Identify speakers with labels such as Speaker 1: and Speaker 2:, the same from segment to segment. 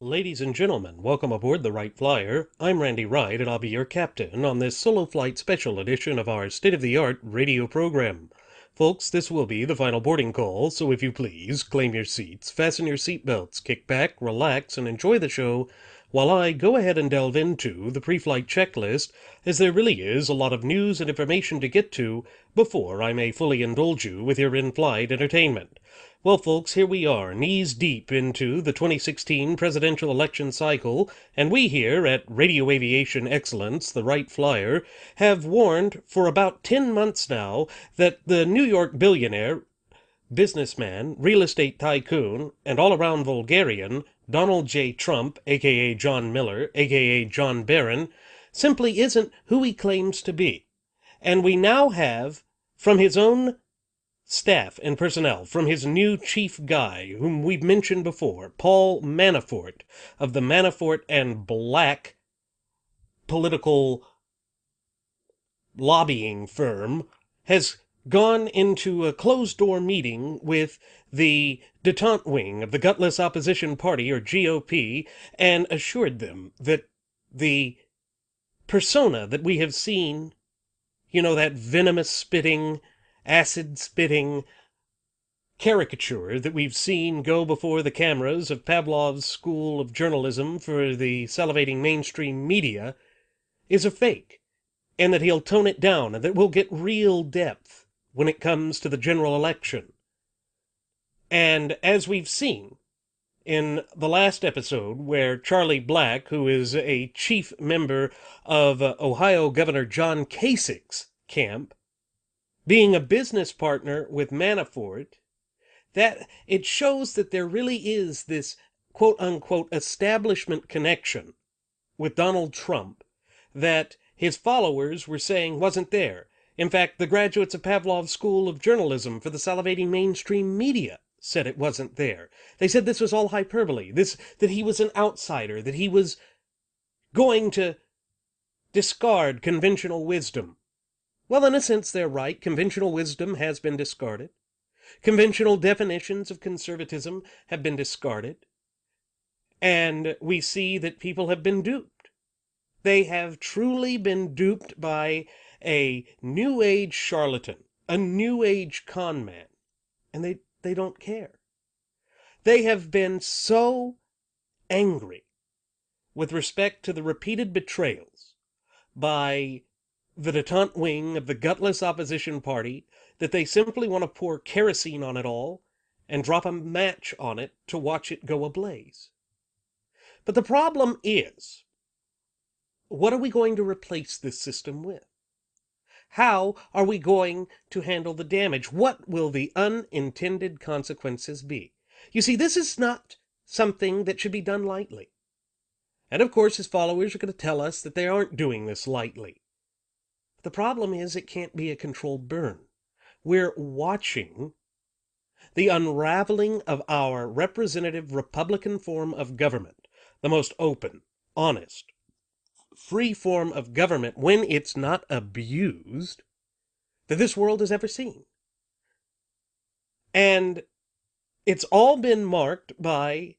Speaker 1: Ladies and gentlemen, welcome aboard the Wright Flyer. I'm Randy Wright, and I'll be your captain on this solo flight special edition of our state-of-the-art radio program. Folks, this will be the final boarding call, so if you please, claim your seats, fasten your seatbelts, kick back, relax, and enjoy the show while I go ahead and delve into the pre-flight checklist, as there really is a lot of news and information to get to before I may fully indulge you with your in-flight entertainment. Well, folks, here we are, knees deep into the 2016 presidential election cycle, and we here at Radio Aviation Excellence, the Wright Flyer, have warned for about 10 months now that the New York billionaire, businessman, real estate tycoon, and all-around vulgarian, Donald J. Trump, a.k.a. John Miller, a.k.a. John Barron, simply isn't who he claims to be. And we now have, from his own staff and personnel, from his new chief guy, whom we've mentioned before, Paul Manafort, of the Manafort and Black political lobbying firm, has gone into a closed-door meeting with the detente wing of the gutless opposition party, or GOP, and assured them that the persona that we have seen, that venomous-spitting, acid-spitting caricature that we've seen go before the cameras of Pavlov's School of Journalism for the salivating mainstream media, is a fake, and that he'll tone it down, and that we'll get real depth when it comes to the general election. And as we've seen in the last episode, where Charlie Black, who is a chief member of Ohio Governor John Kasich's camp, being a business partner with Manafort, that it shows that there really is this quote-unquote establishment connection with Donald Trump that his followers were saying wasn't there. In fact, the graduates of Pavlov's School of Journalism for the salivating mainstream media said it wasn't there. They said this was all hyperbole, that he was an outsider, that he was going to discard conventional wisdom. Well, in a sense, they're right. Conventional wisdom has been discarded. Conventional definitions of conservatism have been discarded. And we see that people have been duped. They have truly been duped by a New Age charlatan, a New Age con man, and they don't care. They have been so angry with respect to the repeated betrayals by the detente wing of the gutless opposition party that they simply want to pour kerosene on it all and drop a match on it to watch it go ablaze. But the problem is, what are we going to replace this system with? How are we going to handle the damage? What will the unintended consequences be? You see, this is not something that should be done lightly. And of course, his followers are going to tell us that they aren't doing this lightly. The problem is it can't be a controlled burn. We're watching the unraveling of our representative Republican form of government, the most open, honest, free form of government when it's not abused that this world has ever seen. And it's all been marked by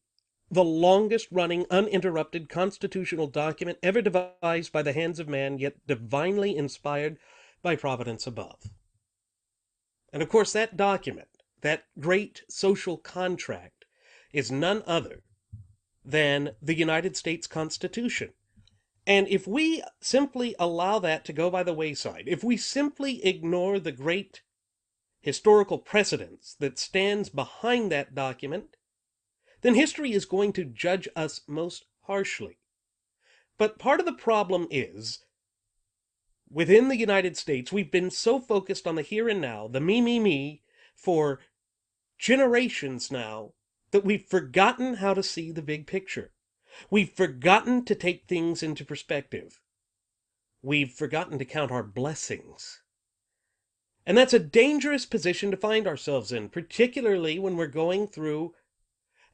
Speaker 1: the longest running uninterrupted constitutional document ever devised by the hands of man, yet divinely inspired by providence above. And of course that document, that great social contract, is none other than the United States Constitution. And if we simply allow that to go by the wayside, if we simply ignore the great historical precedence that stands behind that document, then history is going to judge us most harshly. But part of the problem is, within the United States, we've been so focused on the here and now, the me, for generations now that we've forgotten how to see the big picture. We've forgotten to take things into perspective. We've forgotten to count our blessings. And that's a dangerous position to find ourselves in, particularly when we're going through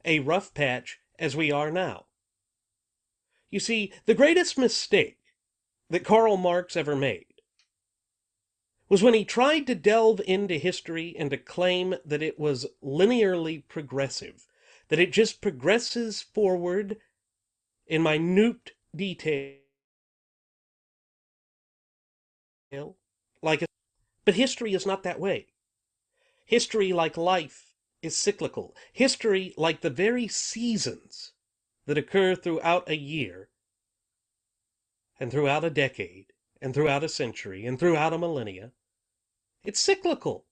Speaker 1: a rough patch as we are now. You see, the greatest mistake that Karl Marx ever made was when he tried to delve into history and to claim that it was linearly progressive, that it just progresses forward in minute detail, like a, but history is not that way. History, like life, is cyclical. History, like the very seasons that occur throughout a year, and throughout a decade, and throughout a century, and throughout a millennia, it's cyclical.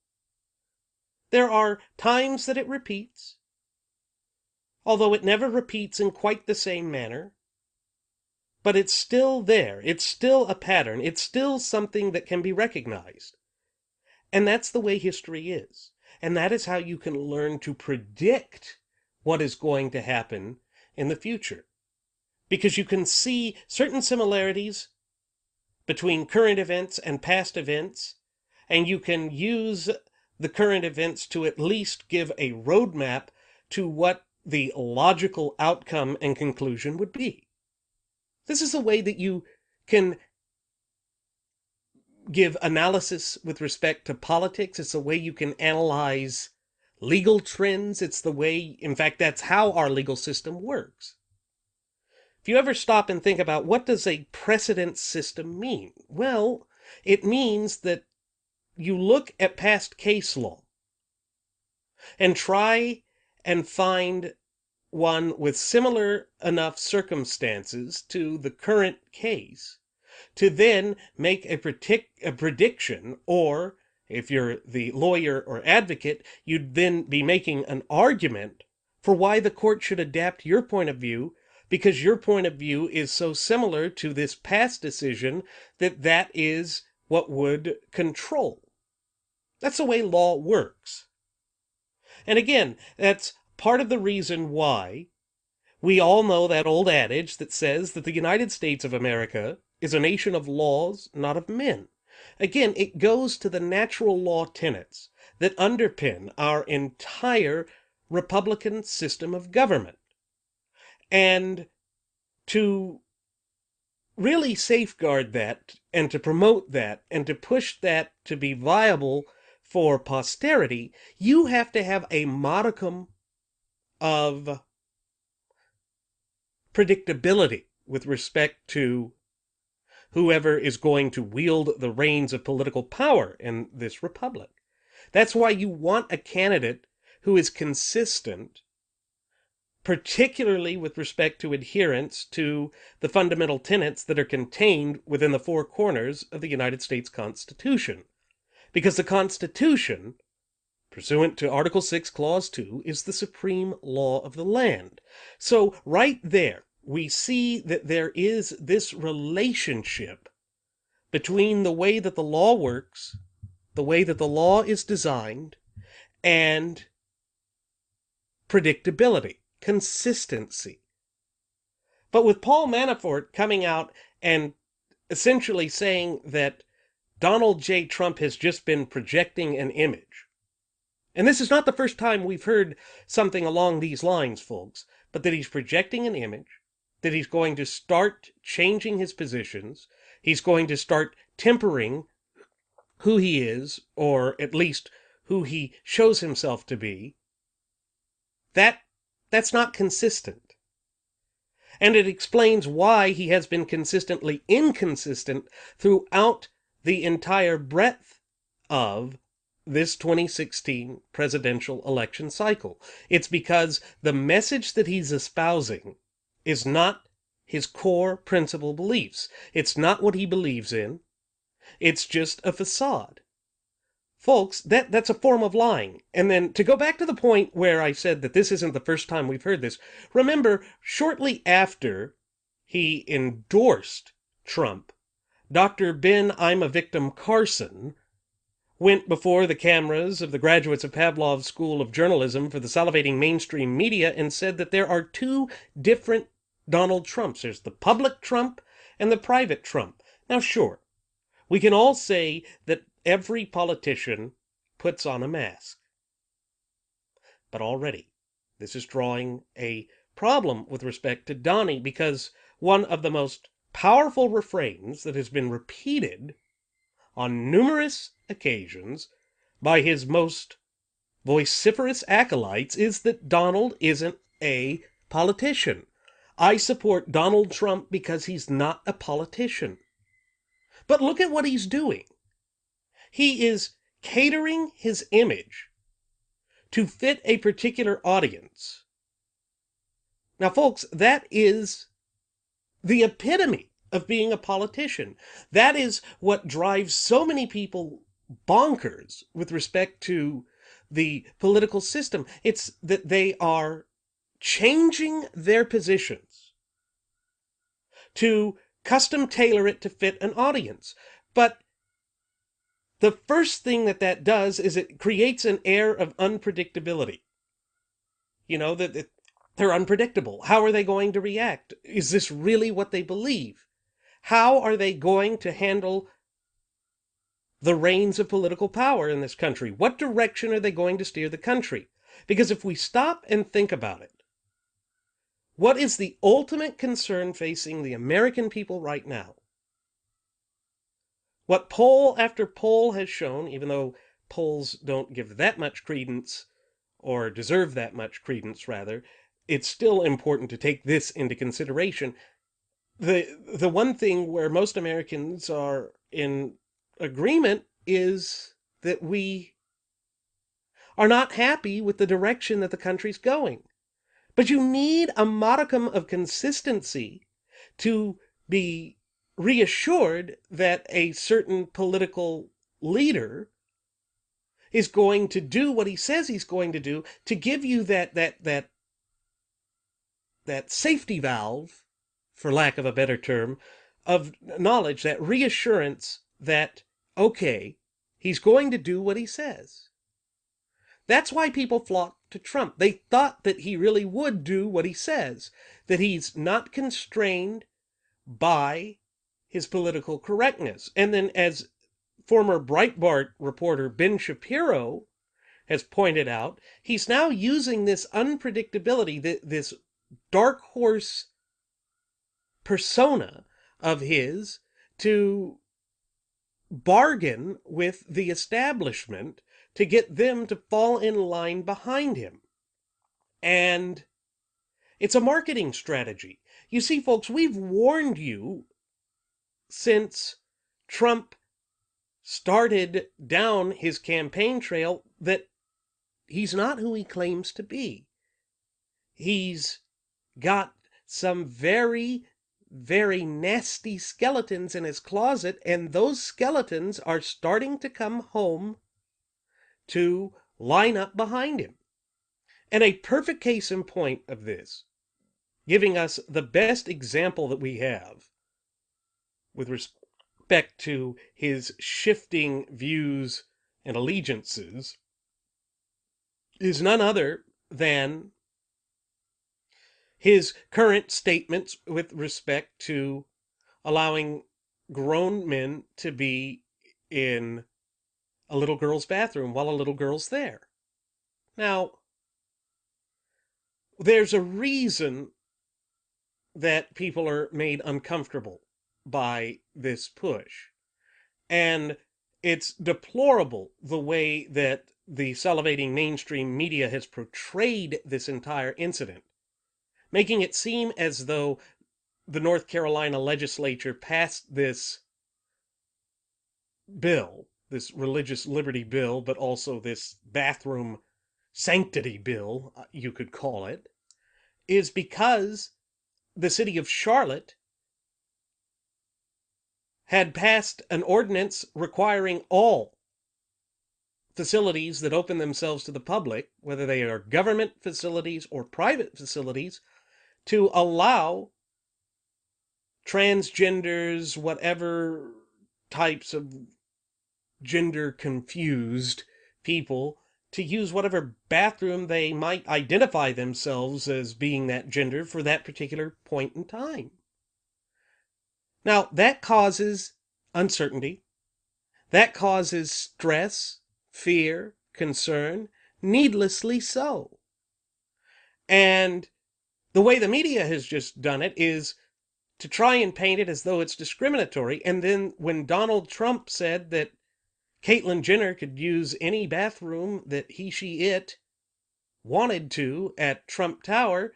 Speaker 1: There are times that it repeats, although it never repeats in quite the same manner. But it's still there. It's still a pattern. It's still something that can be recognized. And that's the way history is. And that is how you can learn to predict what is going to happen in the future. Because you can see certain similarities between current events and past events, and you can use the current events to at least give a roadmap to what the logical outcome and conclusion would be. This is a way that you can give analysis with respect to politics. It's a way you can analyze legal trends. It's the way, in fact, that's how our legal system works. If you ever stop and think about what does a precedent system mean? Well, it means that you look at past case law and try and find one with similar enough circumstances to the current case to then make a prediction, or if you're the lawyer or advocate, you'd then be making an argument for why the court should adapt your point of view, because your point of view is so similar to this past decision that that is what would control. That's the way law works. And again, that's part of the reason why we all know that old adage that says that the United States of America is a nation of laws, not of men. Again, it goes to the natural law tenets that underpin our entire Republican system of government. And to really safeguard that and to promote that and to push that to be viable for posterity, you have to have a modicum of predictability with respect to whoever is going to wield the reins of political power in this republic. That's why you want a candidate who is consistent, particularly with respect to adherence to the fundamental tenets that are contained within the four corners of the United States Constitution. Because the Constitution, pursuant to Article 6, Clause 2, is the supreme law of the land. So right there, we see that there is this relationship between the way that the law works, the way that the law is designed, and predictability, consistency. But with Paul Manafort coming out and essentially saying that Donald J. Trump has just been projecting an image, and this is not the first time we've heard something along these lines, folks, but that he's projecting an image, that he's going to start changing his positions, he's going to start tempering who he is, or at least who he shows himself to be, that's not consistent. And it explains why he has been consistently inconsistent throughout the entire breadth of this 2016 presidential election cycle. It's because the message that he's espousing is not his core principal beliefs. It's not what he believes in. It's just a facade. Folks, that's a form of lying. And then to go back to the point where I said that this isn't the first time we've heard this, remember, shortly after he endorsed Trump, Dr. Ben I'm a Victim Carson went before the cameras of the graduates of Pavlov's School of Journalism for the salivating mainstream media and said that there are two different Donald Trumps. There's the public Trump and the private Trump. Now, sure, we can all say that every politician puts on a mask. But already, this is drawing a problem with respect to Donnie, because one of the most powerful refrains that has been repeated on numerous occasions by his most vociferous acolytes is that Donald isn't a politician. I support Donald Trump because he's not a politician. But look at what he's doing. He is catering his image to fit a particular audience. Now, folks, that is the epitome of being a politician. That is what drives so many people bonkers with respect to the political system. It's that they are changing their positions to custom tailor it to fit an audience. But the first thing that does is it creates an air of unpredictability. You know, that they're unpredictable. How are they going to react? Is this really what they believe? How are they going to handle the reins of political power in this country? What direction are they going to steer the country? Because if we stop and think about it, what is the ultimate concern facing the American people right now? What poll after poll has shown, even though polls don't give that much credence, or deserve that much credence rather, it's still important to take this into consideration. The one thing where most Americans are in agreement is that we are not happy with the direction that the country's going. But you need a modicum of consistency to be reassured that a certain political leader is going to do what he says he's going to do, to give you that safety valve, for lack of a better term, of knowledge, that reassurance that, okay, he's going to do what he says. That's why people flock to Trump. They thought that he really would do what he says, that he's not constrained by his political correctness. And then, as former Breitbart reporter Ben Shapiro has pointed out, he's now using this unpredictability, this dark horse persona of his, to bargain with the establishment to get them to fall in line behind him. And it's a marketing strategy. You see, folks, we've warned you since Trump started down his campaign trail that he's not who he claims to be. He's got some very, very nasty skeletons in his closet, and those skeletons are starting to come home to line up behind him. And a perfect case in point of this, giving us the best example that we have with respect to his shifting views and allegiances, is none other than his current statements with respect to allowing grown men to be in a little girl's bathroom while a little girl's there. Now, there's a reason that people are made uncomfortable by this push. And it's deplorable the way that the salivating mainstream media has portrayed this entire incident, making it seem as though the North Carolina legislature passed this bill, this religious liberty bill, but also this bathroom sanctity bill, you could call it, is because the city of Charlotte had passed an ordinance requiring all facilities that open themselves to the public, whether they are government facilities or private facilities, to allow transgenders, whatever types of gender confused people to use whatever bathroom they might identify themselves as being that gender for that particular point in time. Now, that causes uncertainty. That causes stress, fear, concern, needlessly so. And the way the media has just done it is to try and paint it as though it's discriminatory. And then when Donald Trump said that Caitlyn Jenner could use any bathroom that he, she, it wanted to at Trump Tower,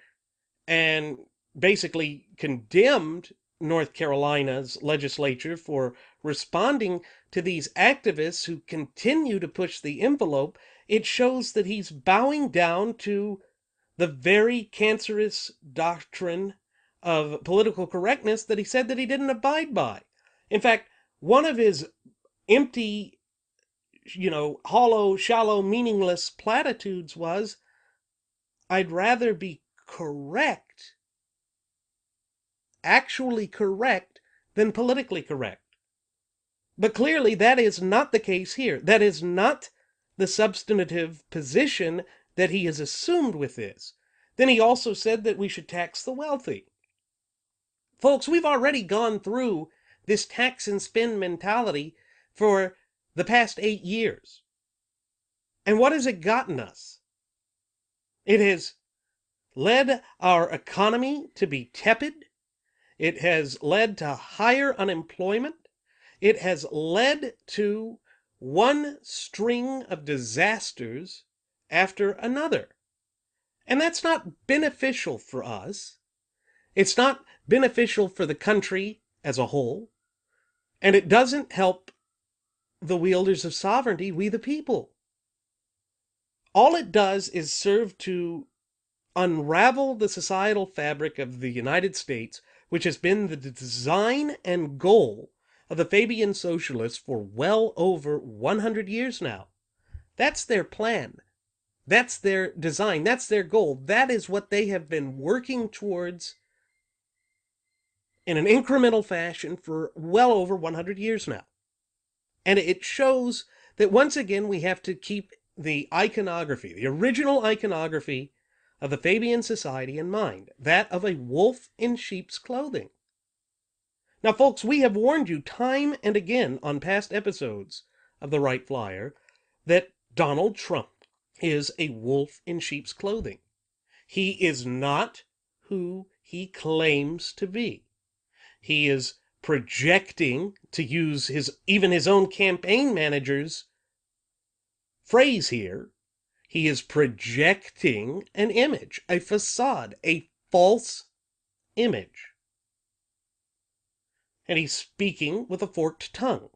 Speaker 1: and basically condemned North Carolina's legislature for responding to these activists who continue to push the envelope, it shows that he's bowing down to the very cancerous doctrine of political correctness that he said that he didn't abide by. In fact, one of his empty, hollow, shallow, meaningless platitudes was, I'd rather be correct, actually correct, than politically correct. But clearly that is not the case here. That is not the substantive position that he has assumed with this. Then he also said that we should tax the wealthy. Folks, we've already gone through this tax and spend mentality for the past 8 years. And what has it gotten us? It has led our economy to be tepid. It has led to higher unemployment. It has led to one string of disasters after another. And that's not beneficial for us. It's not beneficial for the country as a whole. And it doesn't help the wielders of sovereignty, we the people. All it does is serve to unravel the societal fabric of the United States, which has been the design and goal of the Fabian Socialists for well over 100 years now. That's their plan. That's their design. That's their goal. That is what they have been working towards in an incremental fashion for well over 100 years now. And it shows that once again we have to keep the iconography, the original iconography of the Fabian Society in mind, that of a wolf in sheep's clothing. Now, folks, we have warned you time and again on past episodes of the Wright Flyer that Donald Trump is a wolf in sheep's clothing. He is not who he claims to be. He is projecting, to use even his own campaign manager's phrase here, he is projecting an image, a facade, a false image. And he's speaking with a forked tongue.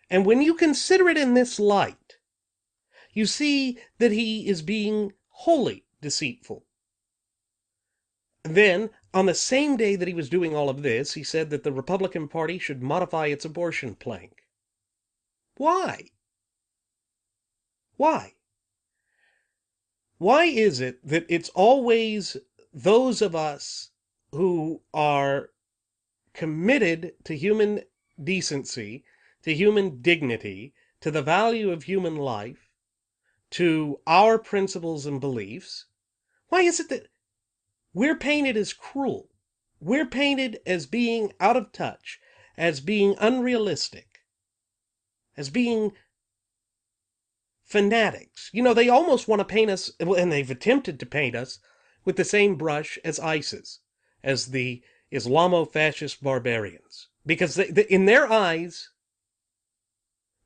Speaker 1: And when you consider it in this light, you see that he is being wholly deceitful. Then, on the same day that he was doing all of this, he said that the Republican Party should modify its abortion plank. Why? Why? Why is it that it's always those of us who are committed to human decency, to human dignity, to the value of human life, to our principles and beliefs? Why is it that we're painted as cruel? We're painted as being out of touch, as being unrealistic, as being fanatics. They almost want to paint us, and they've attempted to paint us, with the same brush as ISIS, as the Islamo-fascist barbarians. Because in their eyes,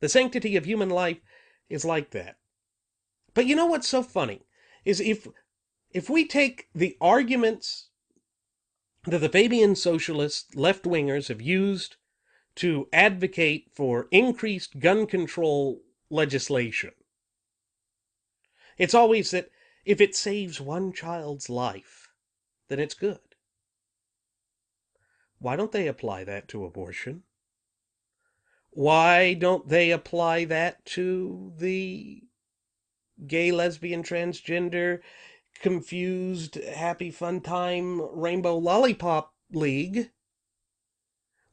Speaker 1: the sanctity of human life is like that. But you know what's so funny? Is if we take the arguments that the Fabian socialist left-wingers have used to advocate for increased gun control legislation, it's always that if it saves one child's life, then it's good. Why don't they apply that to abortion? Why don't they apply that to the gay, lesbian, transgender, confused, happy, fun time, rainbow lollipop league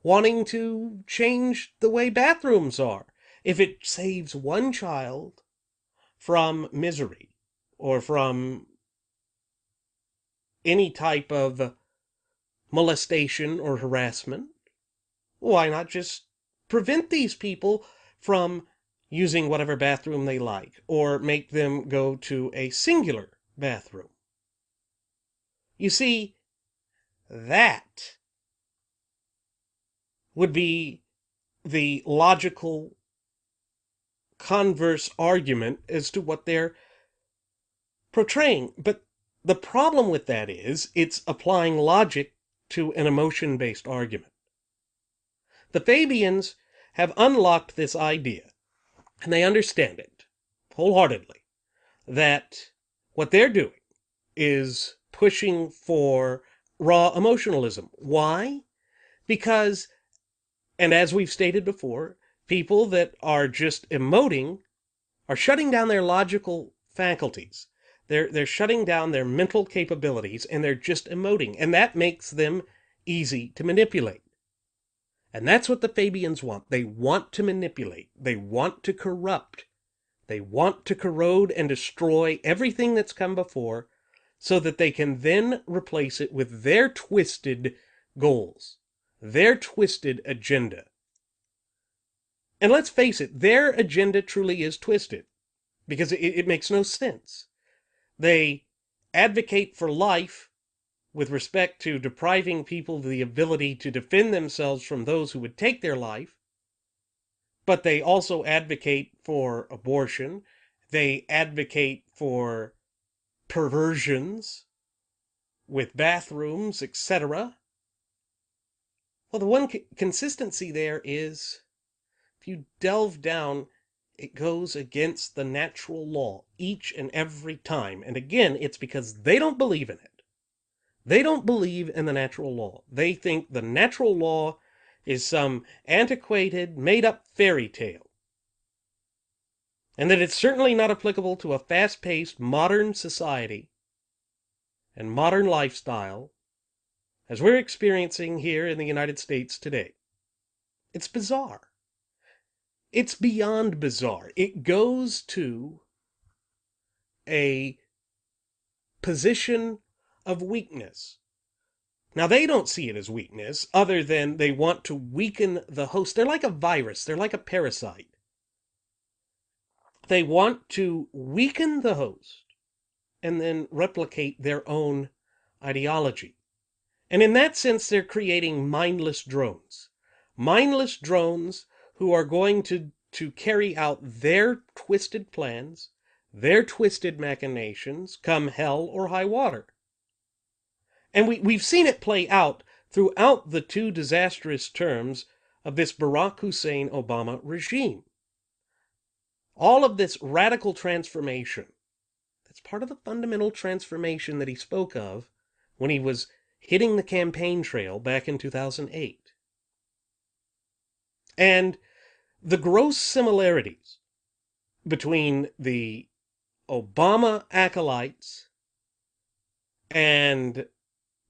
Speaker 1: wanting to change the way bathrooms are? if it saves one child from misery or from any type of molestation or harassment, why not just prevent these people from using whatever bathroom they like, or make them go to a singular bathroom? You see, that would be the logical converse argument as to what they're portraying. But the problem with that is it's applying logic to an emotion-based argument. The Fabians have unlocked this idea, and they understand it wholeheartedly, that what they're doing is pushing for raw emotionalism. Why? Because, and as we've stated before, people that are just emoting are shutting down their logical faculties. They're shutting down their mental capabilities, and they're just emoting, and that makes them easy to manipulate. And that's what the Fabians want. They want to manipulate. They want to corrupt. They want to corrode and destroy everything that's come before, so that they can then replace it with their twisted goals, their twisted agenda. And let's face it, their agenda truly is twisted, because it makes no sense. They advocate for life with respect to depriving people of the ability to defend themselves from those who would take their life, but they also advocate for abortion. They advocate for perversions with bathrooms, etc. Well, the one consistency there is, if you delve down, it goes against the natural law each and every time. And again, it's because they don't believe in it. They don't believe in the natural law. They think the natural law is some antiquated, made-up fairy tale, and that it's certainly not applicable to a fast-paced modern society and modern lifestyle as we're experiencing here in the United States today. It's bizarre. It's beyond bizarre. It goes to a position of weakness. Now, they don't see it as weakness, other than they want to weaken the host. They're like a virus. They're like a parasite. They want to weaken the host and then replicate their own ideology. And in that sense, they're creating mindless drones. Mindless drones who are going to carry out their twisted plans, their twisted machinations, come hell or high water. And we've seen it play out throughout the two disastrous terms of this Barack Hussein Obama regime. All of this radical transformation, that's part of the fundamental transformation that he spoke of when he was hitting the campaign trail back in 2008. And the gross similarities between the Obama acolytes and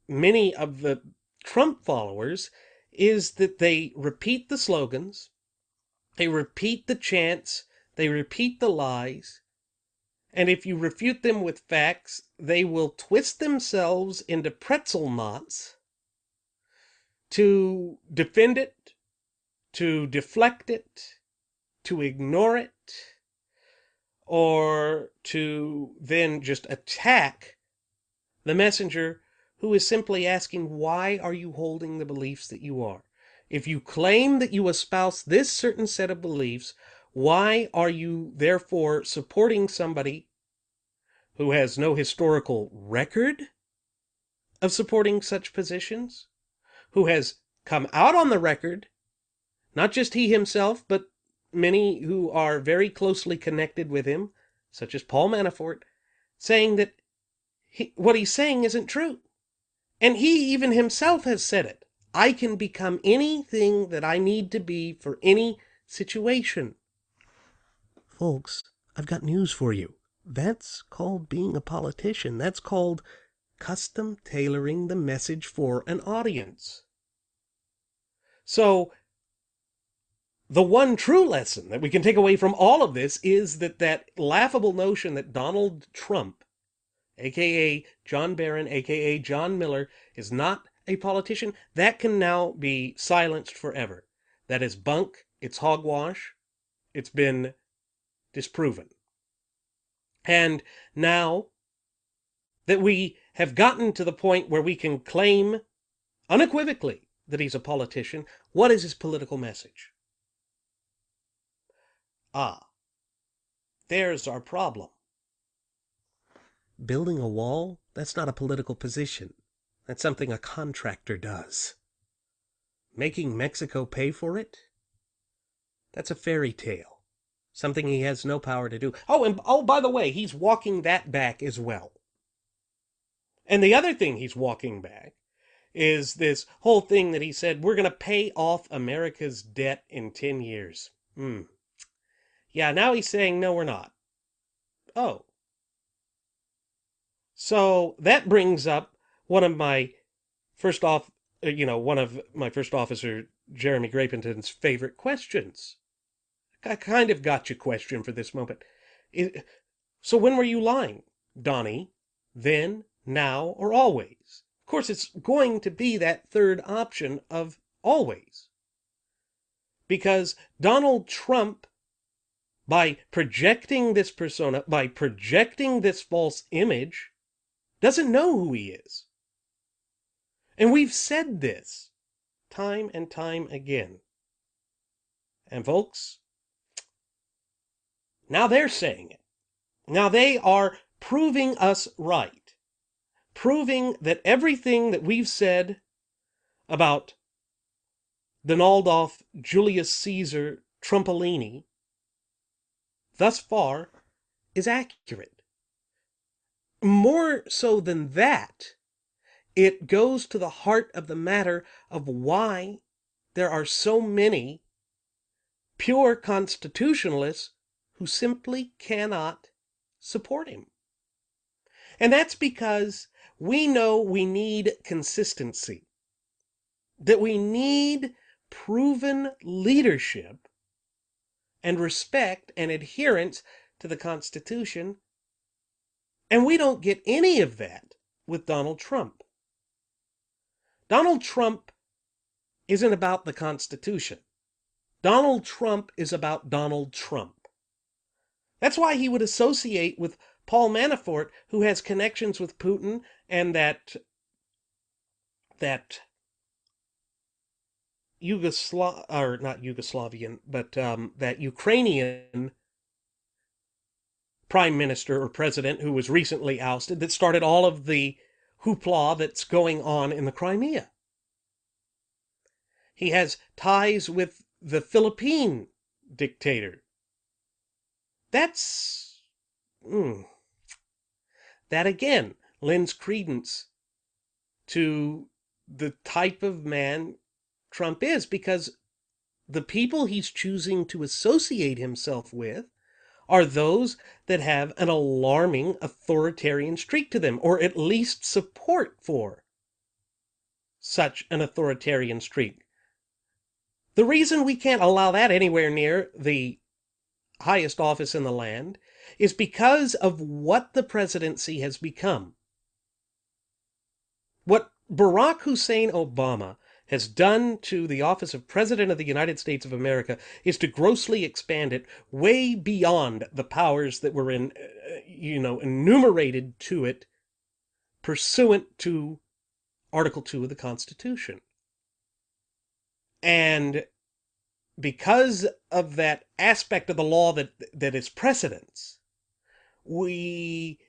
Speaker 1: many of the Trump followers is that they repeat the slogans, they repeat the chants, they repeat the lies, and if you refute them with facts, they will twist themselves into pretzel knots to defend it, to deflect it, to ignore it, or to then just attack the messenger who is simply asking, why are you holding the beliefs that you are? If you claim that you espouse this certain set of beliefs, why are you therefore supporting somebody who has no historical record of supporting such positions, who has come out on the record, not just he himself, but many who are very closely connected with him, such as Paul Manafort, saying that what he's saying isn't true? And he even himself has said it. I can become anything that I need to be for any situation. Folks, I've got news for you. That's called being a politician. That's called custom tailoring the message for an audience. So, the one true lesson that we can take away from all of this is that laughable notion that Donald Trump, aka John Barron, aka John Miller, is not a politician, that can now be silenced forever. That is bunk, it's hogwash, it's been disproven. And now that we have gotten to the point where we can claim unequivocally that he's a politician, what is his political message? Ah, there's our problem. Building a wall? That's not a political position. That's something a contractor does. Making Mexico pay for it? That's a fairy tale. Something he has no power to do. Oh, by the way, he's walking that back as well. And the other thing he's walking back is this whole thing that he said, we're going to pay off America's debt in 10 years. Yeah, now he's saying, no, we're not. Oh. So that brings up one of my first officer, Jeremy Grapenton's favorite questions. I kind of got your question for this moment. So when were you lying, Donnie? Then, now, or always? Of course, it's going to be that third option of always. Because Donald Trump, by projecting this persona, by projecting this false image, doesn't know who he is. And we've said this time and time again. And folks, now they're saying it. Now they are proving us right. Proving that everything that we've said about Donaldolph Julius Caesar Trumpolini thus far is accurate. More so than that, it goes to the heart of the matter of why there are so many pure constitutionalists who simply cannot support him. And that's because we know we need consistency, that we need proven leadership and respect and adherence to the Constitution, and we don't get any of that with Donald Trump. Donald Trump isn't about the Constitution. Donald Trump is about Donald Trump. That's why he would associate with Paul Manafort, who has connections with Putin and that that Ukrainian prime minister or president who was recently ousted that started all of the hoopla that's going on in the Crimea. He has ties with the Philippine dictator. That's that again lends credence to the type of man Trump is, because the people he's choosing to associate himself with are those that have an alarming authoritarian streak to them, or at least support for such an authoritarian streak. The reason we can't allow that anywhere near the highest office in the land is because of what the presidency has become. What Barack Hussein Obama has done to the office of President of the United States of America is to grossly expand it way beyond the powers that were enumerated to it pursuant to Article 2 of the Constitution. And because of that aspect of the law that is precedence, we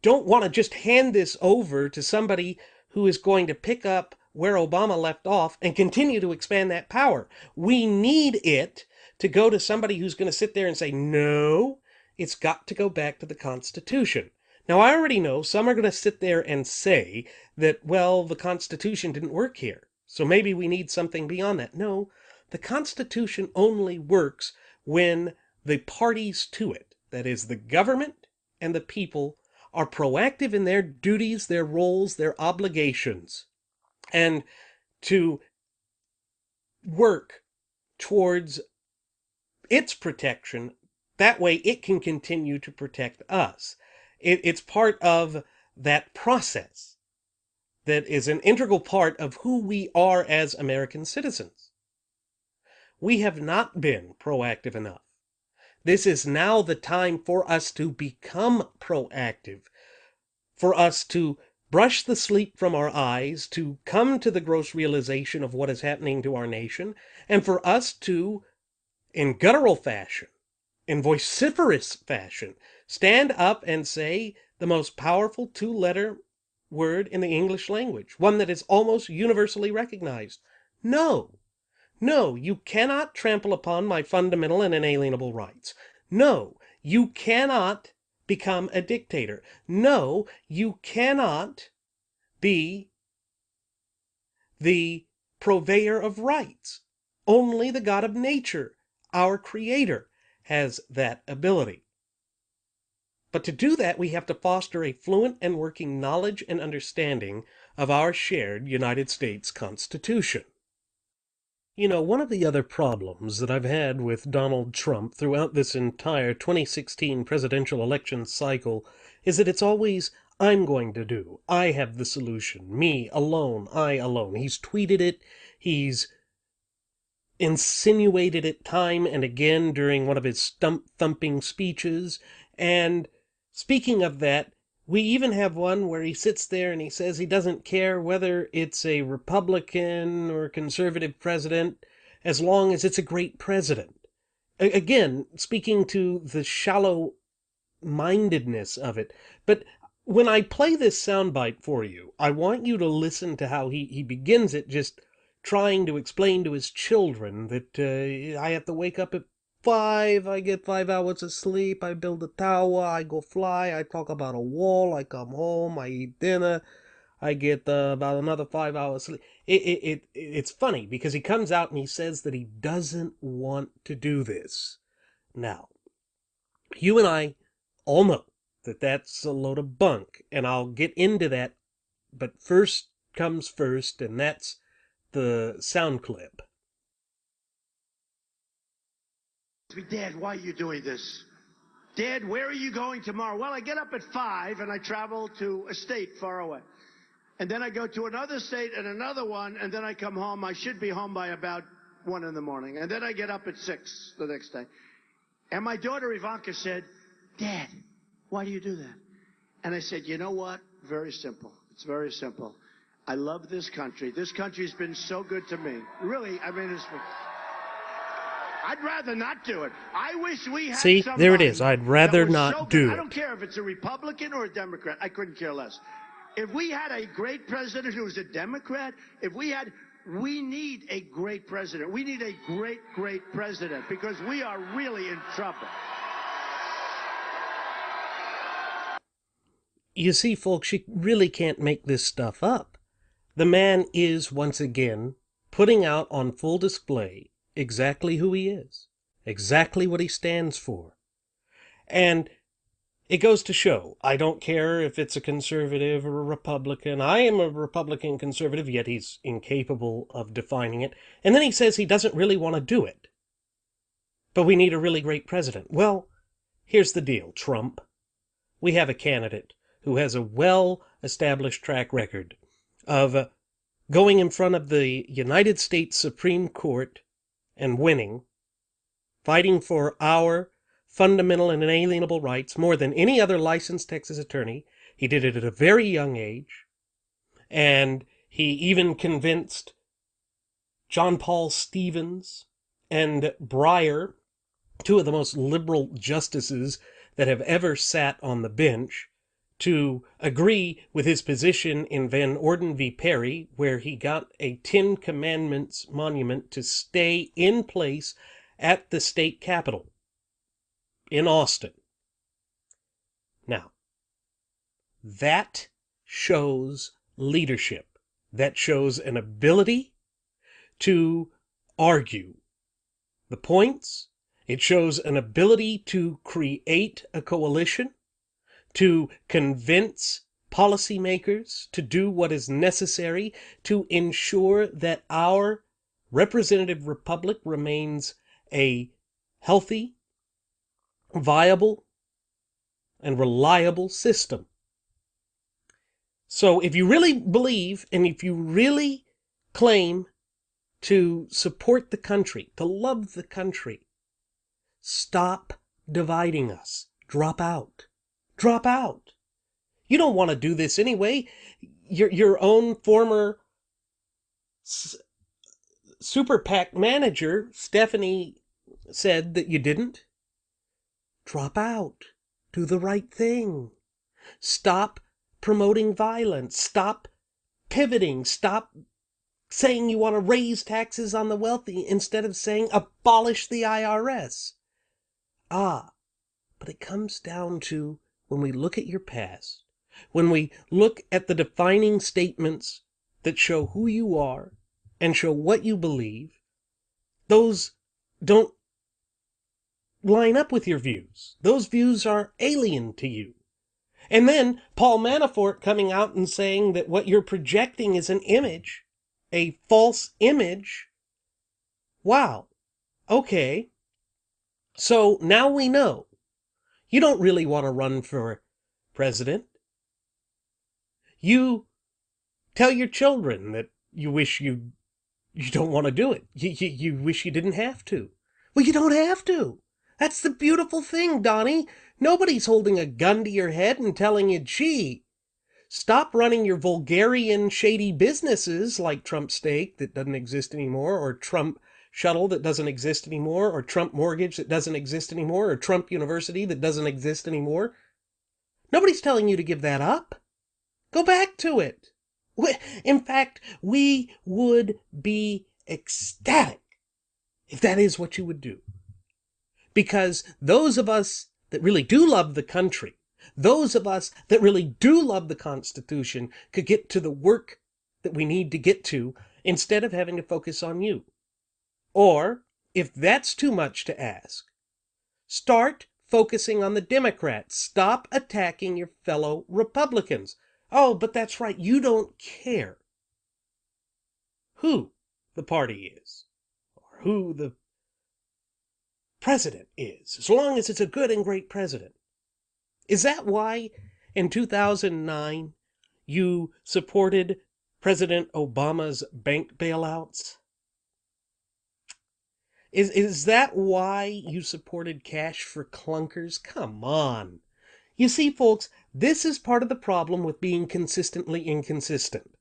Speaker 1: don't want to just hand this over to somebody who is going to pick up where Obama left off and continue to expand that power. We need it to go to somebody who's going to sit there and say, no, it's got to go back to the Constitution. Now, I already know some are going to sit there and say that, well, the Constitution didn't work here, so maybe we need something beyond that. No, the Constitution only works when the parties to it, that is, the government and the people, are proactive in their duties, their roles, their obligations, and to work towards its protection. That way it can continue to protect us. It's part of that process that is an integral part of who we are as American citizens. We have not been proactive enough. This is now the time for us to become proactive, for us to brush the sleep from our eyes, to come to the gross realization of what is happening to our nation, and for us to, in guttural fashion, in vociferous fashion, stand up and say the most powerful two-letter word in the English language, one that is almost universally recognized. No. No, you cannot trample upon my fundamental and inalienable rights. No, you cannot become a dictator. No, you cannot be the purveyor of rights. Only the God of nature, our Creator, has that ability. But to do that, we have to foster a fluent and working knowledge and understanding of our shared United States Constitution. You know, one of the other problems that I've had with Donald Trump throughout this entire 2016 presidential election cycle is that it's always, I'm going to do. I have the solution. Me alone. I alone. He's tweeted it. He's insinuated it time and again during one of his stump-thumping speeches. And speaking of that, we even have one where he sits there and he says he doesn't care whether it's a Republican or conservative president, as long as it's a great president. Again, speaking to the shallow mindedness of it. But when I play this soundbite for you, I want you to listen to how he begins it, just trying to explain to his children that I have to wake up at 5, I get 5 hours of sleep, I build a tower, I go fly, I talk about a wall, I come home, I eat dinner, I get about another 5 hours sleep. It's funny because he comes out and he says that he doesn't want to do this. Now, you and I all know that that's a load of bunk, and I'll get into that, but first comes first, and that's the sound clip.
Speaker 2: Dad, why are you doing this? Dad, where are you going tomorrow? Well, I get up at 5 and I travel to a state far away. And then I go to another state and another one, and then I come home. I should be home by about 1 in the morning. And then I get up at 6 the next day. And my daughter Ivanka said, Dad, why do you do that? And I said, you know what? Very simple. It's very simple. I love this country. This country's been so good to me. Really, I mean, I'd rather not do it. I wish we had
Speaker 1: See, there it is. I'd rather not do it.
Speaker 2: I don't care if it's a Republican or a Democrat. I couldn't care less. If we had a great president who was a Democrat, we need a great president. We need a great, great president because we are really in trouble.
Speaker 1: You see, folks, you really can't make this stuff up. The man is, once again, putting out on full display exactly who he is, exactly what he stands for. And it goes to show, I don't care if it's a conservative or a Republican. I am a Republican conservative, yet he's incapable of defining it. And then he says he doesn't really want to do it. But we need a really great president. Well, here's the deal, Trump. We have a candidate who has a well-established track record of going in front of the United States Supreme Court and winning, fighting for our fundamental and inalienable rights more than any other licensed Texas attorney. He did it at a very young age, and he even convinced John Paul Stevens and Breyer, two of the most liberal justices that have ever sat on the bench, to agree with his position in Van Orden v. Perry, where he got a Ten Commandments monument to stay in place at the state capitol in Austin. Now, that shows leadership. That shows an ability to argue the points. It shows an ability to create a coalition, to convince policymakers to do what is necessary to ensure that our representative republic remains a healthy, viable, and reliable system. So if you really believe and if you really claim to support the country, to love the country, stop dividing us. Drop out. Drop out. You don't want to do this anyway. Your own former Super PAC manager, Stephanie, said that you didn't. Drop out. Do the right thing. Stop promoting violence. Stop pivoting. Stop saying you want to raise taxes on the wealthy instead of saying abolish the IRS. But it comes down to when we look at your past, when we look at the defining statements that show who you are and show what you believe, those don't line up with your views. Those views are alien to you. And then Paul Manafort coming out and saying that what you're projecting is an image, a false image. Wow. Okay. So now we know you don't really want to run for president. You tell your children that you wish you don't want to do it. You wish you didn't have to. Well, you don't have to. That's the beautiful thing, Donnie. Nobody's holding a gun to your head and telling you, gee, stop running your vulgarian, shady businesses like Trump Steak that doesn't exist anymore, or Trump Shuttle that doesn't exist anymore, or Trump Mortgage that doesn't exist anymore, or Trump University that doesn't exist anymore. Nobody's telling you to give that up. Go back to it. In fact, we would be ecstatic if that is what you would do. Because those of us that really do love the country, those of us that really do love the Constitution, could get to the work that we need to get to instead of having to focus on you. Or, if that's too much to ask, start focusing on the Democrats. Stop attacking your fellow Republicans. Oh, but that's right, you don't care who the party is, or who the president is, as long as it's a good and great president. Is that why in 2009 you supported President Obama's bank bailouts? Is that why you supported cash for clunkers? Come on. You see, folks, this is part of the problem with being consistently inconsistent.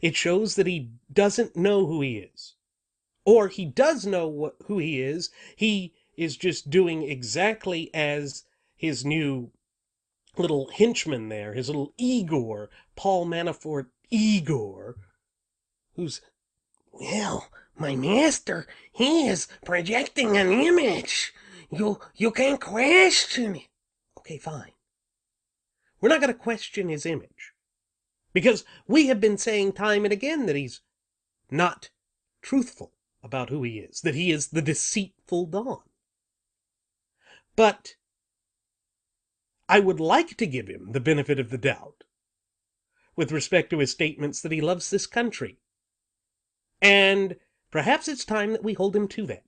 Speaker 1: It shows that he doesn't know who he is. Or he does know who he is. He is just doing exactly as his new little henchman there, his little Igor, Paul Manafort Igor, who's, well, my master, he is projecting an image. You can't question it. Okay, fine. We're not going to question his image. Because we have been saying time and again that he's not truthful about who he is, that he is the deceitful Don. But I would like to give him the benefit of the doubt with respect to his statements that he loves this country. And perhaps it's time that we hold him to that.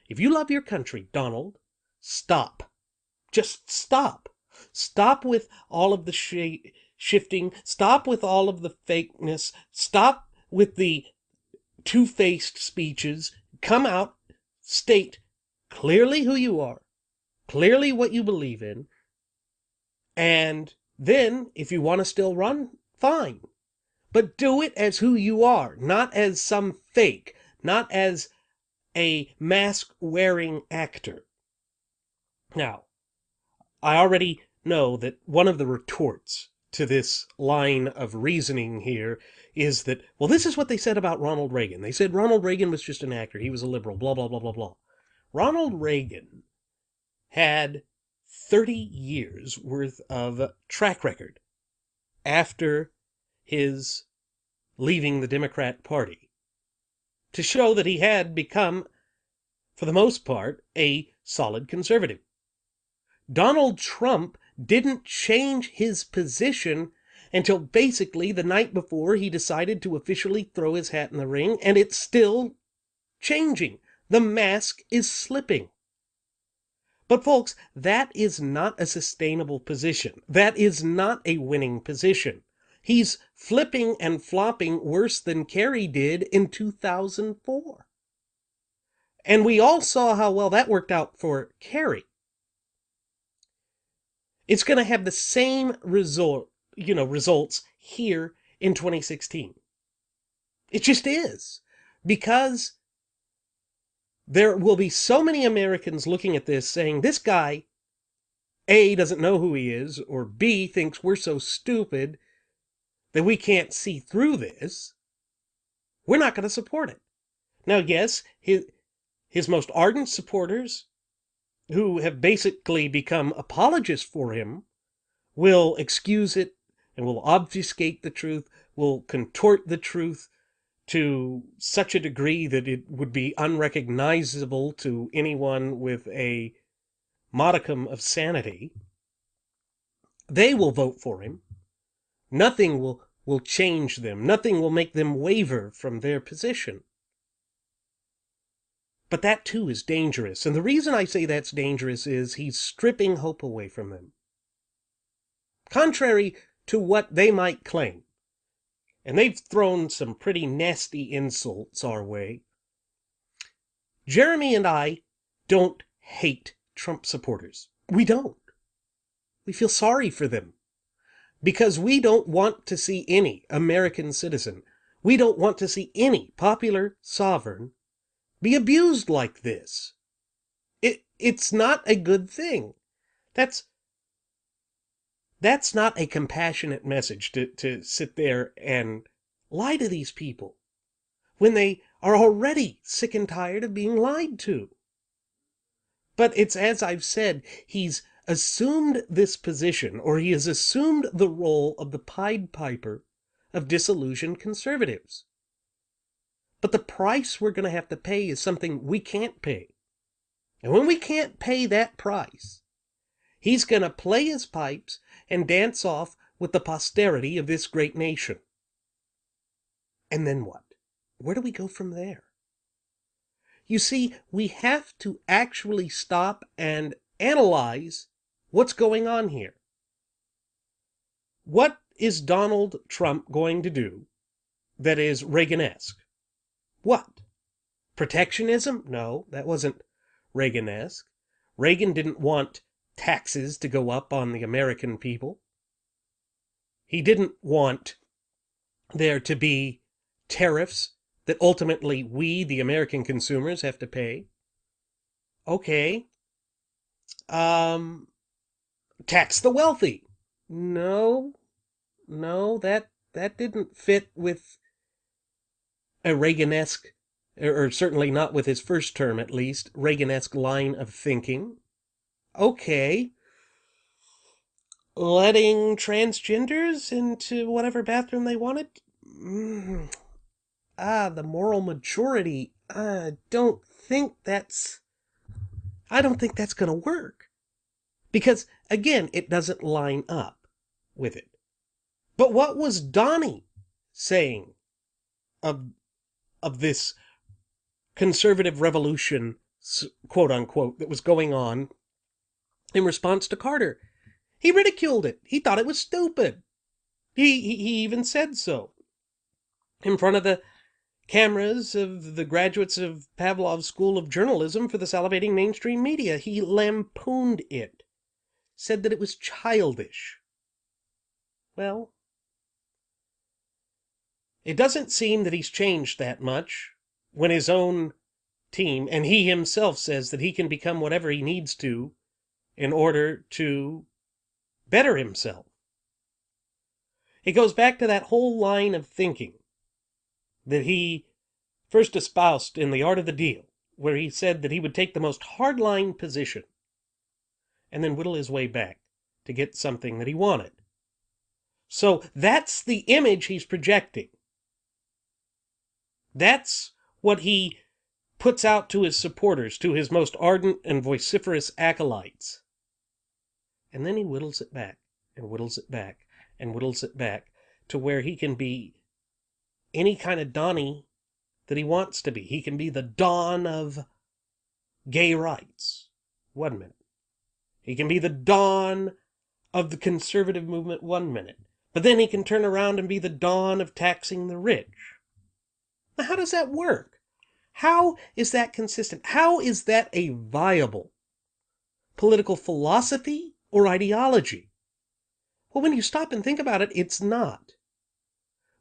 Speaker 1: If you love your country, Donald, stop. Just stop. Stop with all of the shifting. Stop with all of the fakeness. Stop with the two-faced speeches. Come out, state clearly who you are, clearly what you believe in, and then, if you want to still run, fine. But do it as who you are, not as some fake, not as a mask-wearing actor. Now, I already know that one of the retorts to this line of reasoning here is that, well, this is what they said about Ronald Reagan. They said Ronald Reagan was just an actor. He was a liberal, blah, blah, blah, blah, blah. Ronald Reagan had 30 years worth of track record after his leaving the Democrat Party to show that he had become, for the most part, a solid conservative. Donald Trump didn't change his position until basically the night before he decided to officially throw his hat in the ring, and it's still changing. The mask is slipping. But folks, that is not a sustainable position. That is not a winning position. He's flipping and flopping worse than Kerry did in 2004. And we all saw how well that worked out for Kerry. It's going to have the same results here in 2016. It just is. Because there will be so many Americans looking at this saying, this guy, A, doesn't know who he is, or B, thinks we're so stupid that we can't see through this. We're not going to support it. Now, yes, his most ardent supporters, who have basically become apologists for him, will excuse it and will obfuscate the truth, will contort the truth to such a degree that it would be unrecognizable to anyone with a modicum of sanity. They will vote for him. Nothing will change them. Nothing will make them waver from their position. But that too is dangerous. And the reason I say that's dangerous is he's stripping hope away from them. Contrary to what they might claim. And they've thrown some pretty nasty insults our way. Jeremy and I don't hate Trump supporters. We don't. We feel sorry for them. Because we don't want to see any American citizen, we don't want to see any popular sovereign be abused like this. It's not a good thing. That's not a compassionate message to sit there and lie to these people when they are already sick and tired of being lied to. But it's as I've said, he's assumed this position, or he has assumed the role of the Pied Piper of disillusioned conservatives. But the price we're going to have to pay is something we can't pay. And when we can't pay that price, he's going to play his pipes and dance off with the posterity of this great nation. And then what? Where do we go from there? You see, we have to actually stop and analyze what's going on here. What is Donald Trump going to do that is Reagan-esque? What? Protectionism? No, that wasn't Reagan-esque. Reagan didn't want taxes to go up on the American people. He didn't want there to be tariffs that ultimately we, the American consumers, have to pay. Okay. Tax the wealthy. No, that didn't fit with a Reagan-esque, or certainly not with his first term at least, Reagan-esque line of thinking. Okay. Letting transgenders into whatever bathroom they wanted? The moral majority. I don't think that's going to work. Because, again, it doesn't line up with it. But what was Donnie saying of this conservative revolution, quote unquote, that was going on in response to Carter? He ridiculed it. He thought it was stupid. He even said so in front of the cameras of the graduates of Pavlov's School of Journalism for the salivating mainstream media. He lampooned it, said that it was childish. Well, it doesn't seem that he's changed that much when his own team, and he himself says that he can become whatever he needs to in order to better himself. It goes back to that whole line of thinking that he first espoused in The Art of the Deal, where he said that he would take the most hardline position and then whittle his way back to get something that he wanted. So that's the image he's projecting. That's what he puts out to his supporters, to his most ardent and vociferous acolytes. And then he whittles it back, and whittles it back, and whittles it back, to where he can be any kind of Donnie that he wants to be. He can be the Don of gay rights. 1 minute. He can be the dawn of the conservative movement one minute, but then he can turn around and be the dawn of taxing the rich. Now, how does that work? How is that consistent? How is that a viable political philosophy or ideology? Well, when you stop and think about it, it's not.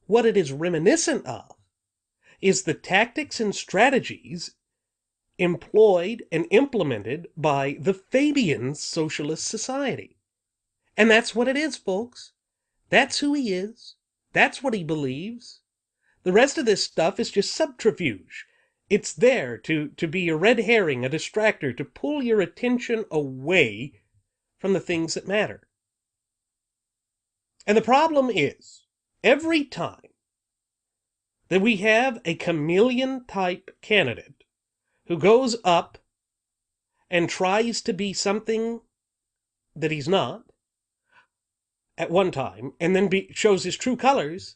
Speaker 1: What it is reminiscent of is the tactics and strategies employed and implemented by the Fabian Socialist Society. And that's what it is, folks. That's who he is. That's what he believes. The rest of this stuff is just subterfuge. It's there to be a red herring, a distractor, to pull your attention away from the things that matter. And the problem is, every time that we have a chameleon-type candidate who goes up and tries to be something that he's not at one time, and then shows his true colors,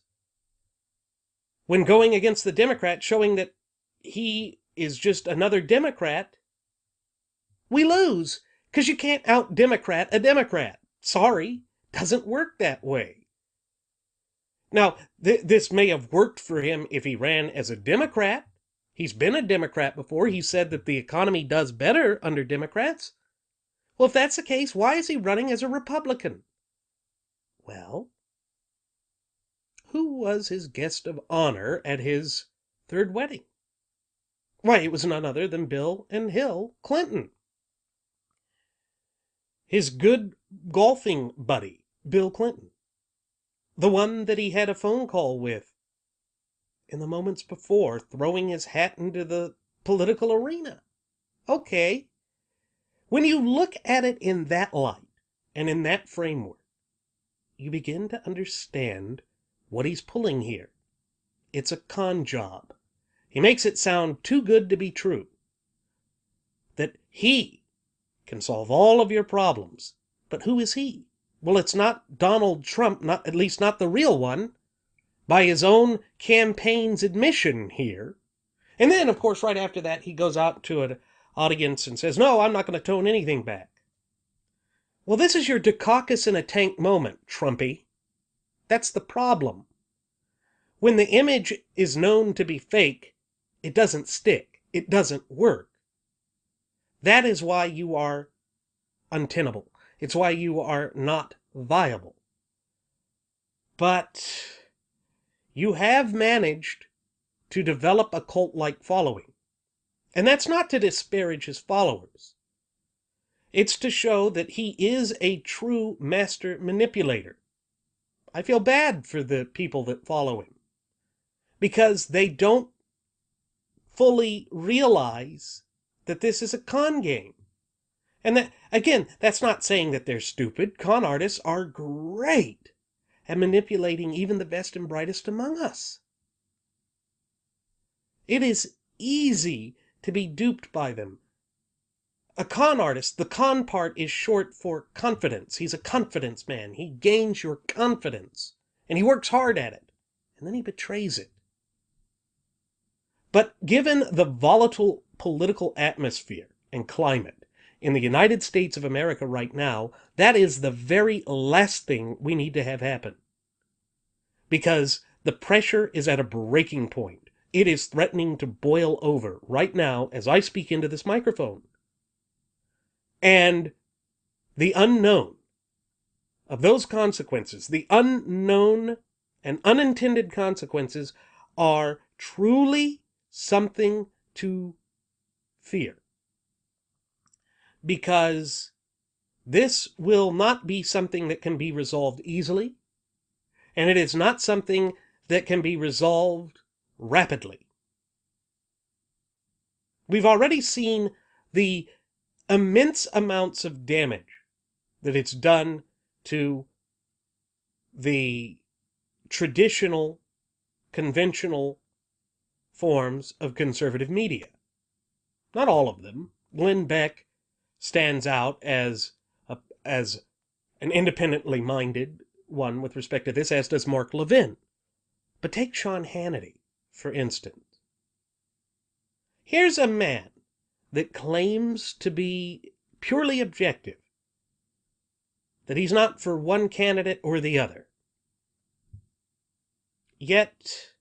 Speaker 1: when going against the Democrat, showing that he is just another Democrat, we lose, because you can't out-Democrat a Democrat. Sorry, doesn't work that way. Now, this may have worked for him if he ran as a Democrat. He's been a Democrat before. He said that the economy does better under Democrats. Well, if that's the case, why is he running as a Republican? Well, who was his guest of honor at his third wedding? Why, it was none other than Bill and Hill Clinton. His good golfing buddy, Bill Clinton. The one that he had a phone call with in the moments before throwing his hat into the political arena. Okay. When you look at it in that light and in that framework, you begin to understand what he's pulling here. It's a con job. He makes it sound too good to be true. That he can solve all of your problems. But who is he? Well, it's not Donald Trump, at least not the real one, by his own campaign's admission here. And then, of course, right after that, he goes out to an audience and says, no, I'm not going to tone anything back. Well, this is your Dukakis in a tank moment, Trumpy. That's the problem. When the image is known to be fake, it doesn't stick. It doesn't work. That is why you are untenable. It's why you are not viable. But you have managed to develop a cult-like following. And that's not to disparage his followers. It's to show that he is a true master manipulator. I feel bad for the people that follow him, because they don't fully realize that this is a con game. And that, again, that's not saying that they're stupid. Con artists are great at manipulating even the best and brightest among us. It is easy to be duped by them. A con artist, the con part is short for confidence. He's a confidence man. He gains your confidence, and he works hard at it, and then he betrays it. But given the volatile political atmosphere and climate in the United States of America right now, that is the very last thing we need to have happen. Because the pressure is at a breaking point. It is threatening to boil over right now as I speak into this microphone. And the unknown of those consequences, the unknown and unintended consequences, are truly something to fear. Because this will not be something that can be resolved easily, and it is not something that can be resolved rapidly. We've already seen the immense amounts of damage that it's done to the traditional, conventional forms of conservative media. Not all of them. Glenn Beck stands out as an independently minded one with respect to this, as does Mark Levin. But take Sean Hannity, for instance. Here's a man that claims to be purely objective, that he's not for one candidate or the other. Yet,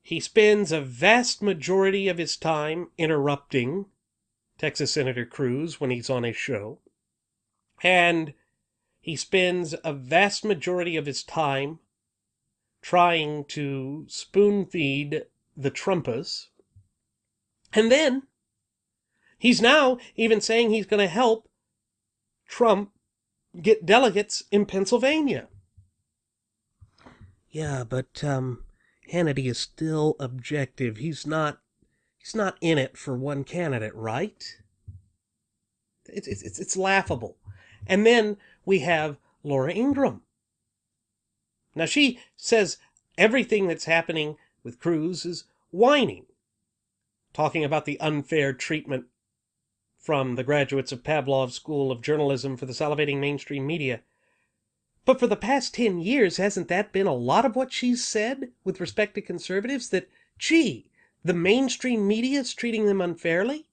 Speaker 1: he spends a vast majority of his time interrupting Texas Senator Cruz when he's on his show. And he spends a vast majority of his time trying to spoon feed the Trumpas. And then he's now even saying he's going to help Trump get delegates in Pennsylvania. Yeah, but Hannity is still objective. He's not in it for one candidate, right? It's laughable. And then we have Laura Ingraham. Now she says everything that's happening with Cruz is whining, talking about the unfair treatment from the graduates of Pavlov's School of Journalism for the salivating mainstream media. But for the past 10 years, hasn't that been a lot of what she's said with respect to conservatives? That, gee, the mainstream media is treating them unfairly?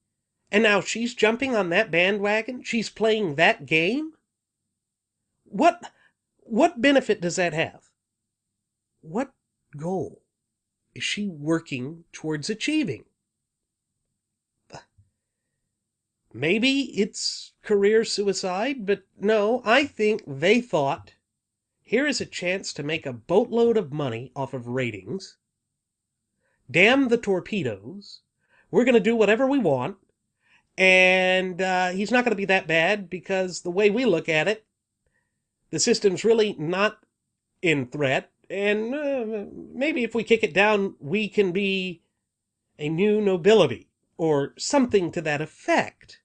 Speaker 1: And now she's jumping on that bandwagon? She's playing that game? What benefit does that have? What goal is she working towards achieving? Maybe it's career suicide, but no, I think they thought, here is a chance to make a boatload of money off of ratings. Damn the torpedoes. We're going to do whatever we want. And he's not going to be that bad because the way we look at it, the system's really not in threat. And maybe if we kick it down, we can be a new nobility or something to that effect.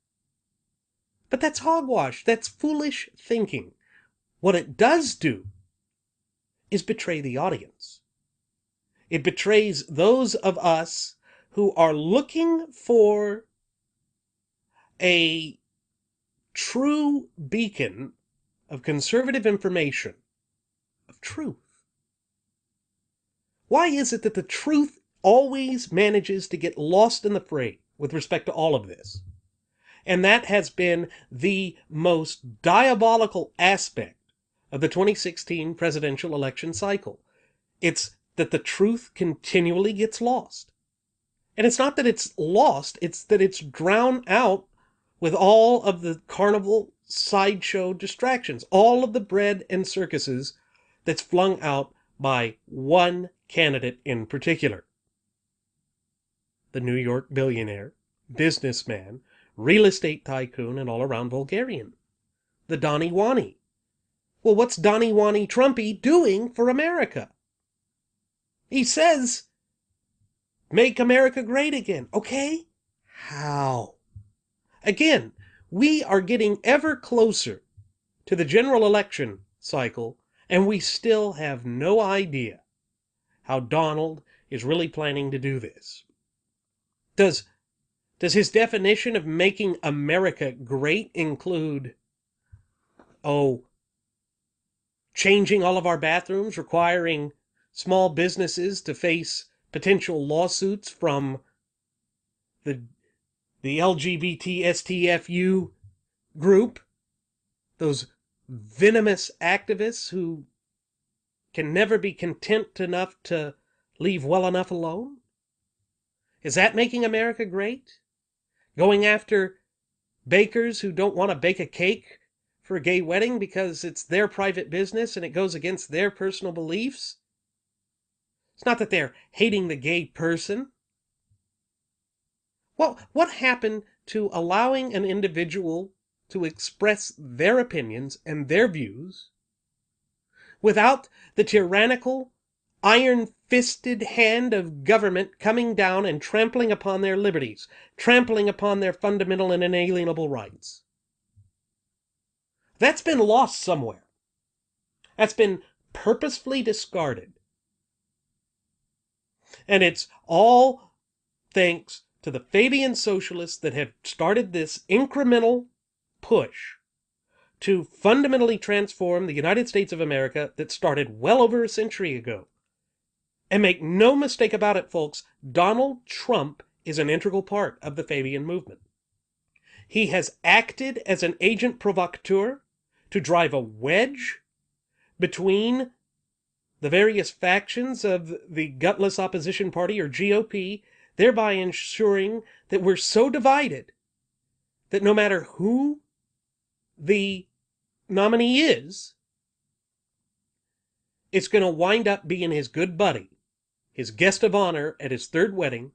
Speaker 1: But that's hogwash. That's foolish thinking. What it does do is betray the audience. It betrays those of us who are looking for a true beacon of conservative information, of truth. Why is it that the truth always manages to get lost in the fray with respect to all of this? And that has been the most diabolical aspect of the 2016 presidential election cycle. It's that the truth continually gets lost. And it's not that it's lost, it's that it's drowned out with all of the carnival sideshow distractions, all of the bread and circuses that's flung out by one candidate in particular. The New York billionaire, businessman, real estate tycoon, and all-around Bulgarian. The Donnie Wannie. Well, what's Donnie Wannie Trumpy doing for America? He says, make America great again. Okay? How? Again, we are getting ever closer to the general election cycle, and we still have no idea how Donald is really planning to do this. Does his definition of making America great include, changing all of our bathrooms, requiring small businesses to face potential lawsuits from the LGBT STFU group, those venomous activists who can never be content enough to leave well enough alone? Is that making America great? Going after bakers who don't want to bake a cake for a gay wedding because it's their private business and it goes against their personal beliefs? It's not that they're hating the gay person. Well, what happened to allowing an individual to express their opinions and their views without the tyrannical, iron-fisted hand of government coming down and trampling upon their liberties, trampling upon their fundamental and inalienable rights? That's been lost somewhere. That's been purposefully discarded. And it's all thanks to the Fabian socialists that have started this incremental push to fundamentally transform the United States of America that started well over a century ago. And make no mistake about it, folks, Donald Trump is an integral part of the Fabian movement. He has acted as an agent provocateur to drive a wedge between the various factions of the gutless opposition party, or GOP, thereby ensuring that we're so divided that no matter who the nominee is, it's going to wind up being his good buddy, his guest of honor at his third wedding,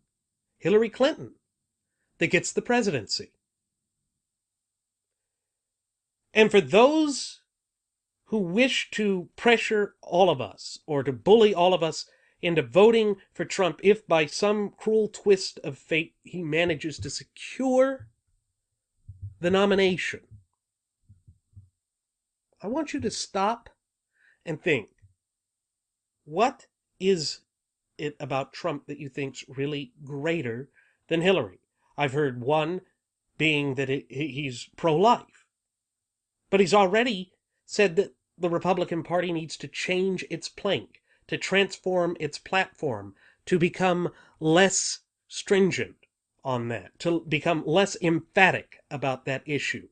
Speaker 1: Hillary Clinton, that gets the presidency. And for those who wish to pressure all of us, or to bully all of us into voting for Trump if by some cruel twist of fate he manages to secure the nomination, I want you to stop and think, what is it about Trump that you think's really greater than Hillary? I've heard one being that he's pro-life. But he's already said that the Republican Party needs to change its plank, to transform its platform, to become less stringent on that, to become less emphatic about that issue.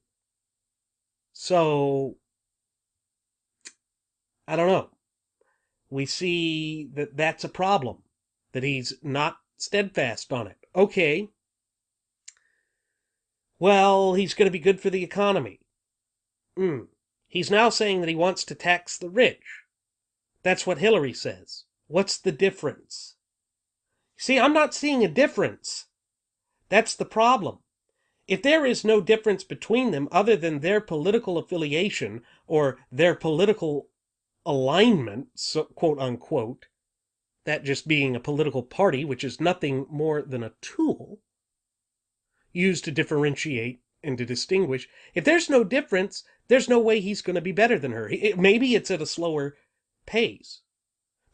Speaker 1: So, I don't know. We see that that's a problem, that he's not steadfast on it. Okay, well, he's going to be good for the economy. He's now saying that he wants to tax the rich. That's what Hillary says. What's the difference? See, I'm not seeing a difference. That's the problem. If there is no difference between them other than their political affiliation or their political alignment, so, quote unquote, that just being a political party, which is nothing more than a tool used to differentiate and to distinguish. If there's no difference, there's no way he's going to be better than her. Maybe it's at a slower pace.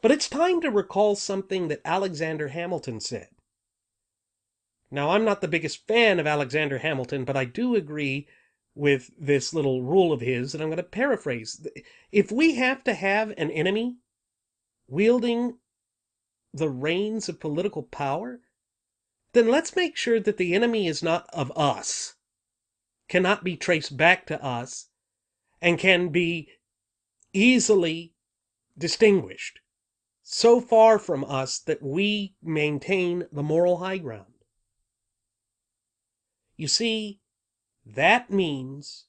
Speaker 1: But it's time to recall something that Alexander Hamilton said. Now, I'm not the biggest fan of Alexander Hamilton, but I do agree with this little rule of his that I'm going to paraphrase. If we have to have an enemy wielding the reins of political power, then let's make sure that the enemy is not of us, cannot be traced back to us, and can be easily distinguished so far from us that we maintain the moral high ground. You see, that means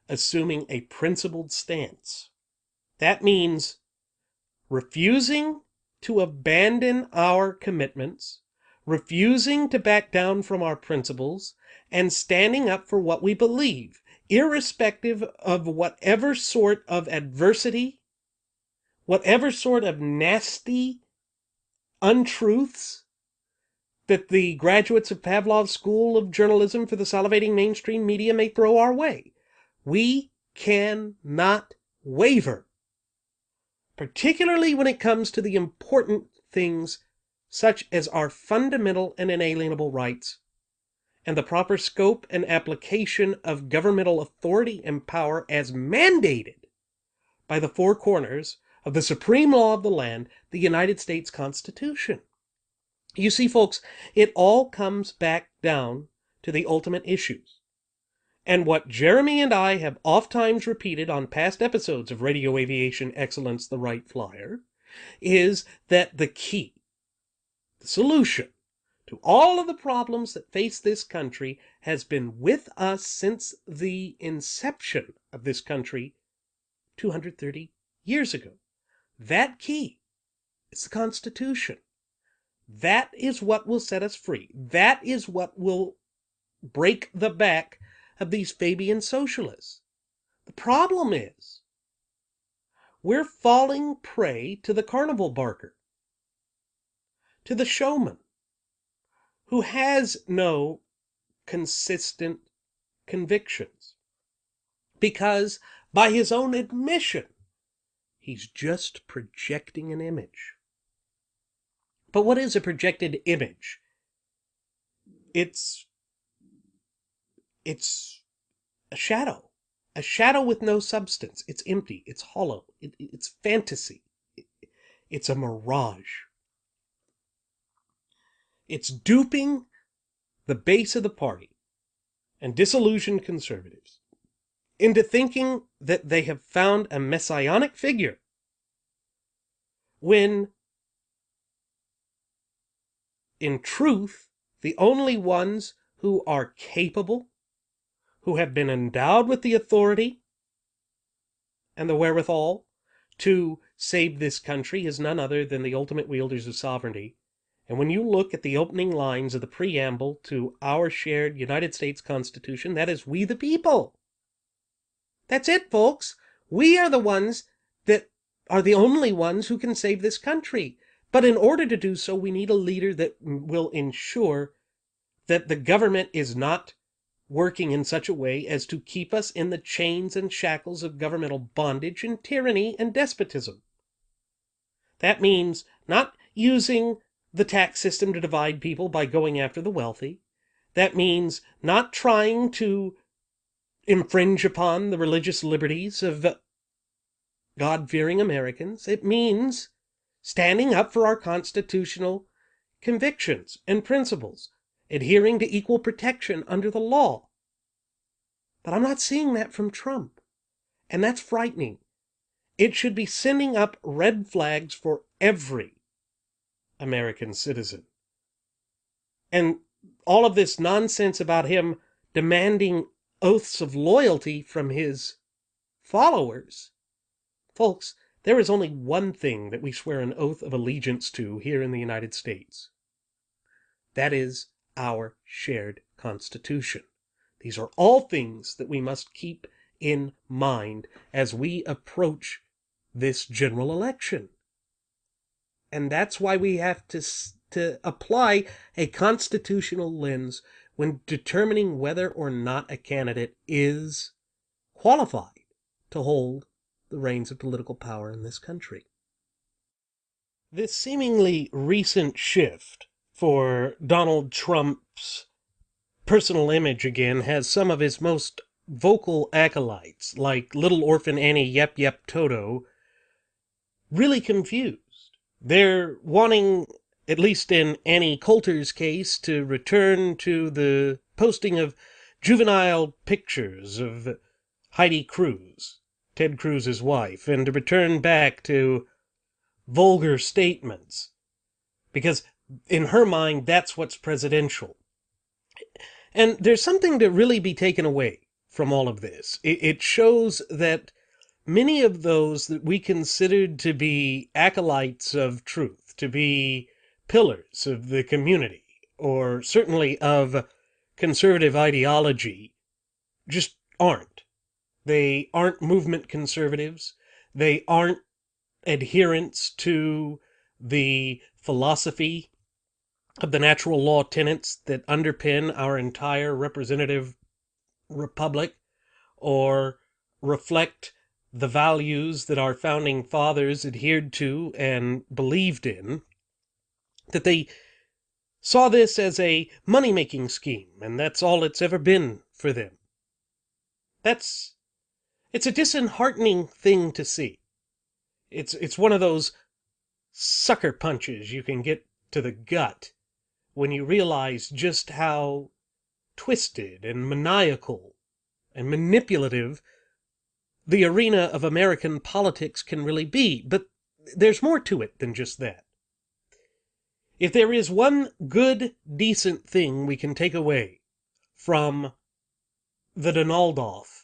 Speaker 1: assuming a principled stance. That means refusing to abandon our commitments, refusing to back down from our principles, and standing up for what we believe, irrespective of whatever sort of adversity, whatever sort of nasty untruths that the graduates of Pavlov's School of Journalism for the salivating mainstream media may throw our way. We cannot waver, particularly when it comes to the important things such as our fundamental and inalienable rights and the proper scope and application of governmental authority and power as mandated by the four corners of the supreme law of the land, the United States Constitution. You see, folks, it all comes back down to the ultimate issues. And what Jeremy and I have oft-times repeated on past episodes of Radio Aviation Excellence, the Wright Flyer, is that the key, the solution to all of the problems that face this country has been with us since the inception of this country 230 years ago. That key is the Constitution. That is what will set us free. That is what will break the back of these Fabian socialists. The problem is, we're falling prey to the carnival barker, to the showman, who has no consistent convictions. Because, by his own admission, he's just projecting an image. But what is a projected image? It's a shadow with no substance. It's empty, it's hollow, it's fantasy, it's a mirage. It's duping the base of the party and disillusioned conservatives into thinking that they have found a messianic figure when, in truth, the only ones who are capable, who have been endowed with the authority and the wherewithal to save this country is none other than the ultimate wielders of sovereignty. And when you look at the opening lines of the preamble to our shared United States Constitution, that is, we the people. That's it, folks. We are the ones that are the only ones who can save this country. But in order to do so, we need a leader that will ensure that the government is not working in such a way as to keep us in the chains and shackles of governmental bondage and tyranny and despotism. That means not using the tax system to divide people by going after the wealthy. That means not trying to infringe upon the religious liberties of God-fearing Americans. It means standing up for our constitutional convictions and principles, adhering to equal protection under the law. But I'm not seeing that from Trump, and that's frightening. It should be sending up red flags for every American citizen. And all of this nonsense about him demanding oaths of loyalty from his followers. Folks, there is only one thing that we swear an oath of allegiance to here in the United States. That is our shared Constitution. These are all things that we must keep in mind as we approach this general election. And that's why we have to apply a constitutional lens when determining whether or not a candidate is qualified to hold the reins of political power in this country. This seemingly recent shift for Donald Trump's personal image again has some of his most vocal acolytes, like Little Orphan Annie Yep Yep Toto, really confused. They're wanting, at least in Annie Coulter's case, to return to the posting of juvenile pictures of Heidi Cruz, Ted Cruz's wife, and to return back to vulgar statements. Because in her mind, that's what's presidential. And there's something to really be taken away from all of this. It shows that many of those that we considered to be acolytes of truth, to be pillars of the community, or certainly of conservative ideology, just aren't. They aren't movement conservatives. They aren't adherents to the philosophy of the natural law tenets that underpin our entire representative republic, or reflect the values that our founding fathers adhered to and believed in, that they saw this as a money-making scheme, and that's all it's ever been for them. It's a disheartening thing to see. It's one of those sucker punches you can get to the gut when you realize just how twisted and maniacal and manipulative the arena of American politics can really be. But there's more to it than just that. If there is one good, decent thing we can take away from the Donaldoff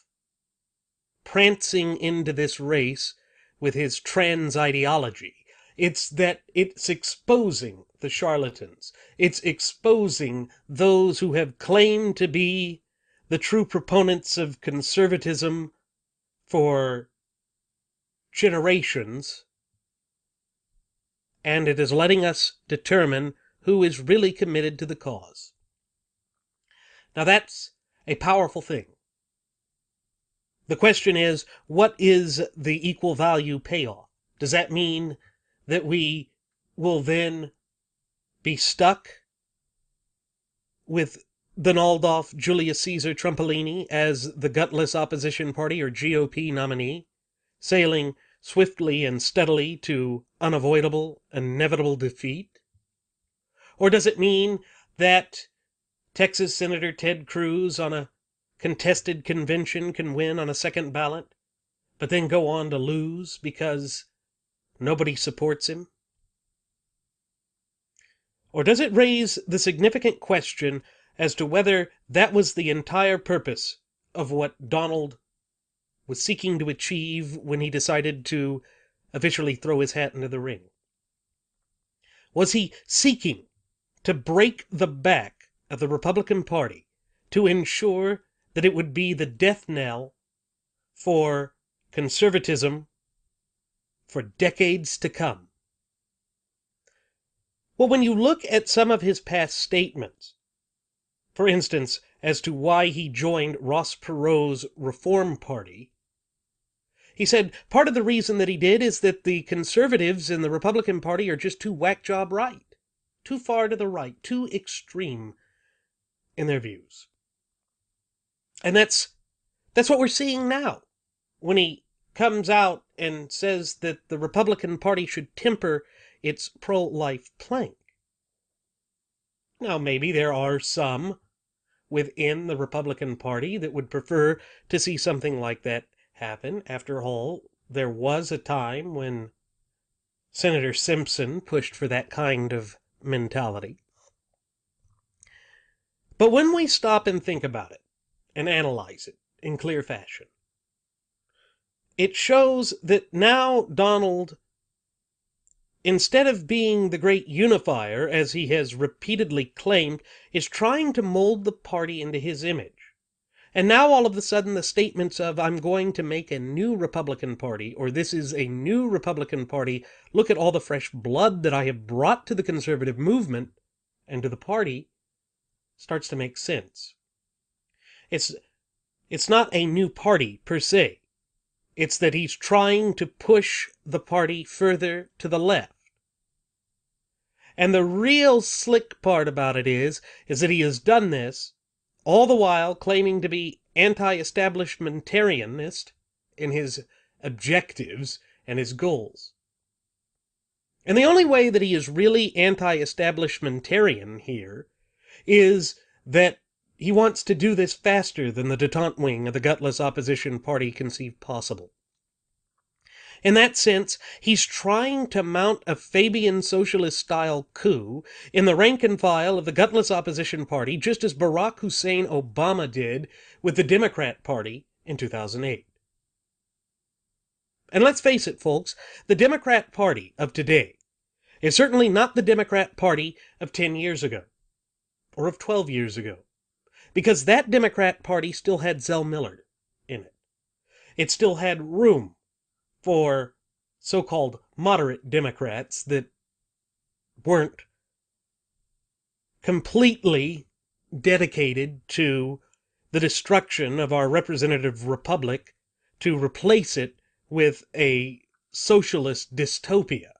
Speaker 1: prancing into this race with his trans ideology, it's that it's exposing the charlatans. It's exposing those who have claimed to be the true proponents of conservatism for generations, and it is letting us determine who is really committed to the cause. Now that's a powerful thing. The question is, what is the equal value payoff? Does that mean that we will then be stuck with Donaldoff Julius Caesar Trumpolini as the gutless opposition party or GOP nominee, sailing swiftly and steadily to unavoidable, inevitable defeat? Or does it mean that Texas Senator Ted Cruz, on a contested convention can win on a second ballot, but then go on to lose because nobody supports him? Or does it raise the significant question as to whether that was the entire purpose of what Donald was seeking to achieve when he decided to officially throw his hat into the ring? Was he seeking to break the back of the Republican Party to ensure that it would be the death knell for conservatism for decades to come? Well, when you look at some of his past statements, for instance, as to why he joined Ross Perot's Reform Party, he said part of the reason that he did is that the conservatives in the Republican Party are just too whack-job right, too far to the right, too extreme in their views. And that's what we're seeing now when he comes out and says that the Republican Party should temper its pro-life plank. Now, maybe there are some within the Republican Party that would prefer to see something like that happen. After all, there was a time when Senator Simpson pushed for that kind of mentality. But when we stop and think about it and analyze it in clear fashion, it shows that now Donald, instead of being the great unifier, as he has repeatedly claimed, is trying to mold the party into his image. And now all of a sudden the statements of, I'm going to make a new Republican Party, or this is a new Republican Party, look at all the fresh blood that I have brought to the conservative movement and to the party, starts to make sense. It's not a new party per se. It's that he's trying to push the party further to the left. And the real slick part about it is that he has done this all the while claiming to be anti-establishmentarianist in his objectives and his goals. And the only way that he is really anti-establishmentarian here is that he wants to do this faster than the detente wing of the gutless opposition party conceived possible. In that sense, he's trying to mount a Fabian socialist-style coup in the rank and file of the gutless opposition party, just as Barack Hussein Obama did with the Democrat Party in 2008. And let's face it, folks, the Democrat Party of today is certainly not the Democrat Party of 10 years ago, or of 12 years ago, because that Democrat Party still had Zell Miller in it. It still had room for so-called moderate Democrats that weren't completely dedicated to the destruction of our representative republic to replace it with a socialist dystopia.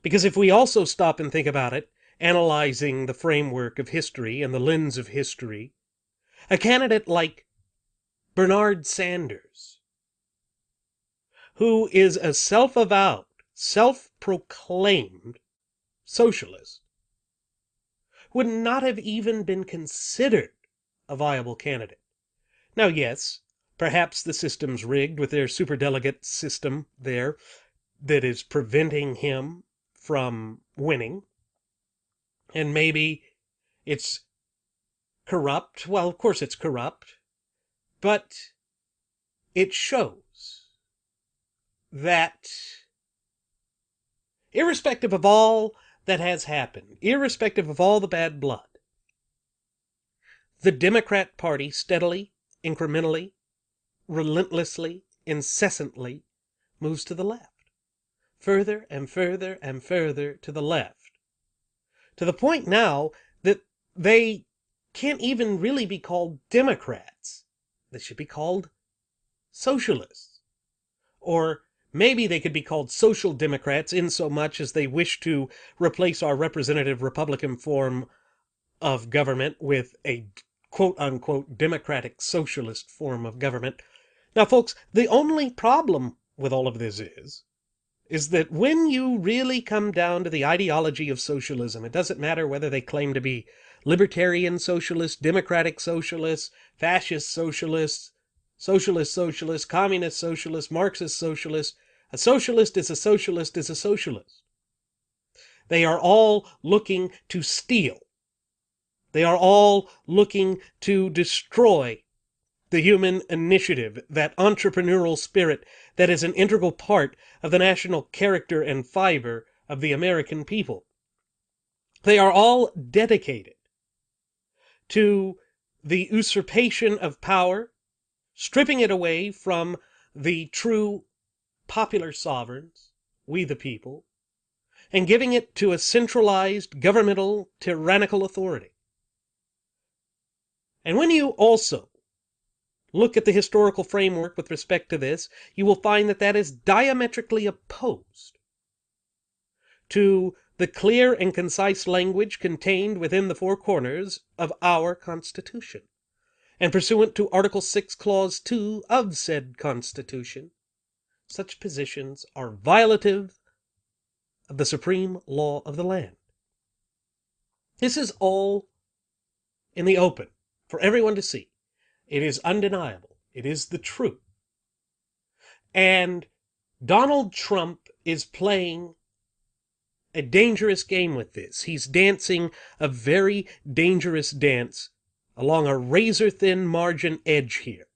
Speaker 1: Because if we also stop and think about it, analyzing the framework of history and the lens of history, a candidate like Bernard Sanders, who is a self-avowed, self-proclaimed socialist, would not have even been considered a viable candidate. Now, yes, perhaps the system's rigged with their superdelegate system there that is preventing him from winning, and maybe it's corrupt. Well, of course it's corrupt, but it shows that irrespective of all that has happened, irrespective of all the bad blood, the Democrat Party steadily, incrementally, relentlessly, incessantly moves to the left, further and further and further to the left, to the point now that they can't even really be called Democrats. They should be called socialists. Or maybe they could be called social democrats in so much as they wish to replace our representative Republican form of government with a quote-unquote democratic socialist form of government. Now, folks, the only problem with all of this is that when you really come down to the ideology of socialism, it doesn't matter whether they claim to be libertarian socialists, democratic socialists, fascist socialists, socialist socialists, communist socialists, Marxist socialists. A socialist is a socialist is a socialist. They are all looking to steal. They are all looking to destroy the human initiative, that entrepreneurial spirit that is an integral part of the national character and fiber of the American people. They are all dedicated to the usurpation of power, stripping it away from the true popular sovereigns, we the people, and giving it to a centralized, governmental, tyrannical authority. And when you also look at the historical framework with respect to this, you will find that that is diametrically opposed to the clear and concise language contained within the four corners of our Constitution. And pursuant to Article 6, Clause 2 of said Constitution, such positions are violative of the supreme law of the land. This is all in the open for everyone to see. It is undeniable. It is the truth. And Donald Trump is playing a dangerous game with this. He's dancing a very dangerous dance along a razor-thin margin edge here.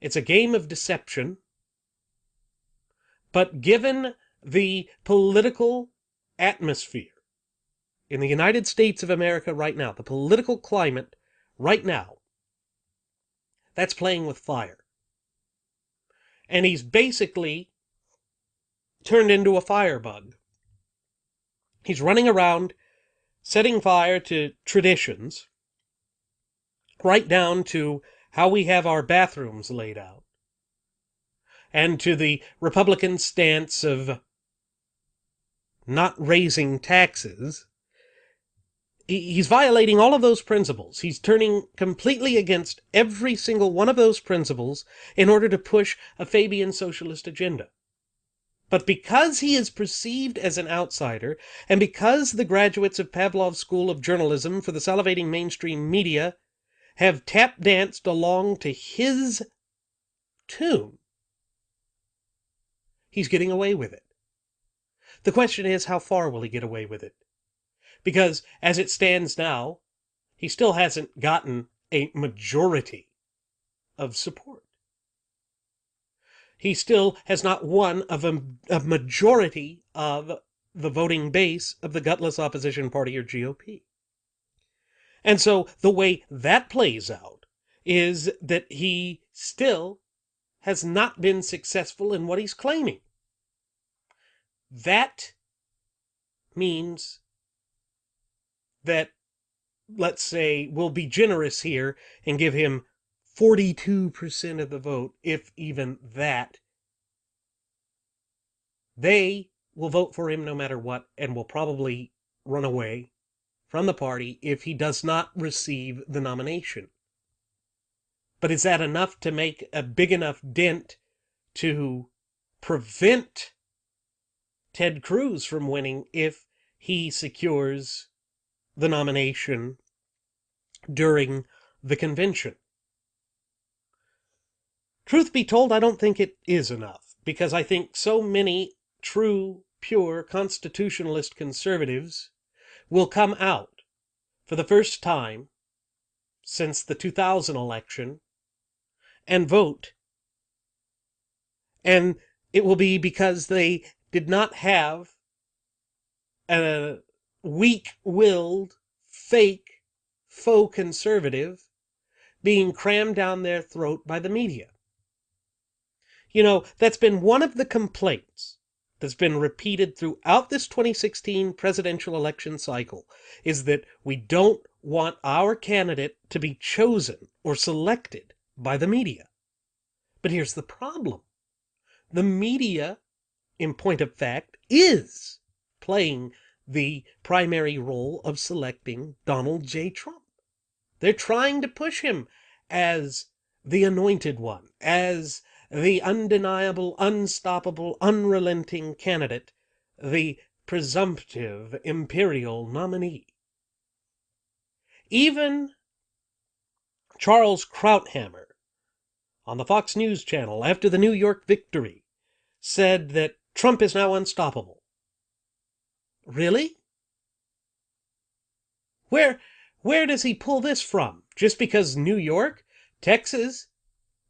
Speaker 1: It's a game of deception, but given the political atmosphere in the United States of America right now, the political climate right now, that's playing with fire. And he's basically turned into a firebug. He's running around setting fire to traditions, right down to how we have our bathrooms laid out, and to the Republican stance of not raising taxes. He's violating all of those principles. He's turning completely against every single one of those principles in order to push a Fabian socialist agenda. But because he is perceived as an outsider, and because the graduates of Pavlov's School of Journalism for the salivating mainstream media have tap danced along to his tune, he's getting away with it. The question is, how far will he get away with it? Because as it stands now, he still hasn't gotten a majority of support. He still has not won a majority of the voting base of the gutless opposition party, or GOP. And so the way that plays out is that he still has not been successful in what he's claiming. That means that, let's say, we'll be generous here and give him 42% of the vote, if even that. They will vote for him no matter what, and will probably run away from the party if he does not receive the nomination. But is that enough to make a big enough dent to prevent Ted Cruz from winning if he secures the nomination during the convention? Truth be told, I don't think it is enough, because I think so many true, pure constitutionalist conservatives will come out for the first time since the 2000 election and vote. And it will be because they did not have a weak-willed, fake, faux conservative being crammed down their throat by the media. You know, that's been one of the complaints that's been repeated throughout this 2016 presidential election cycle, is that we don't want our candidate to be chosen or selected by the media. But here's the problem. The media, in point of fact, is playing the primary role of selecting Donald J. Trump. They're trying to push him as the anointed one, as the undeniable, unstoppable, unrelenting candidate, the presumptive imperial nominee. Even Charles Krauthammer on the Fox News channel after the New York victory said that Trump is now unstoppable. Really? Where does he pull this from? Just because New York, Texas,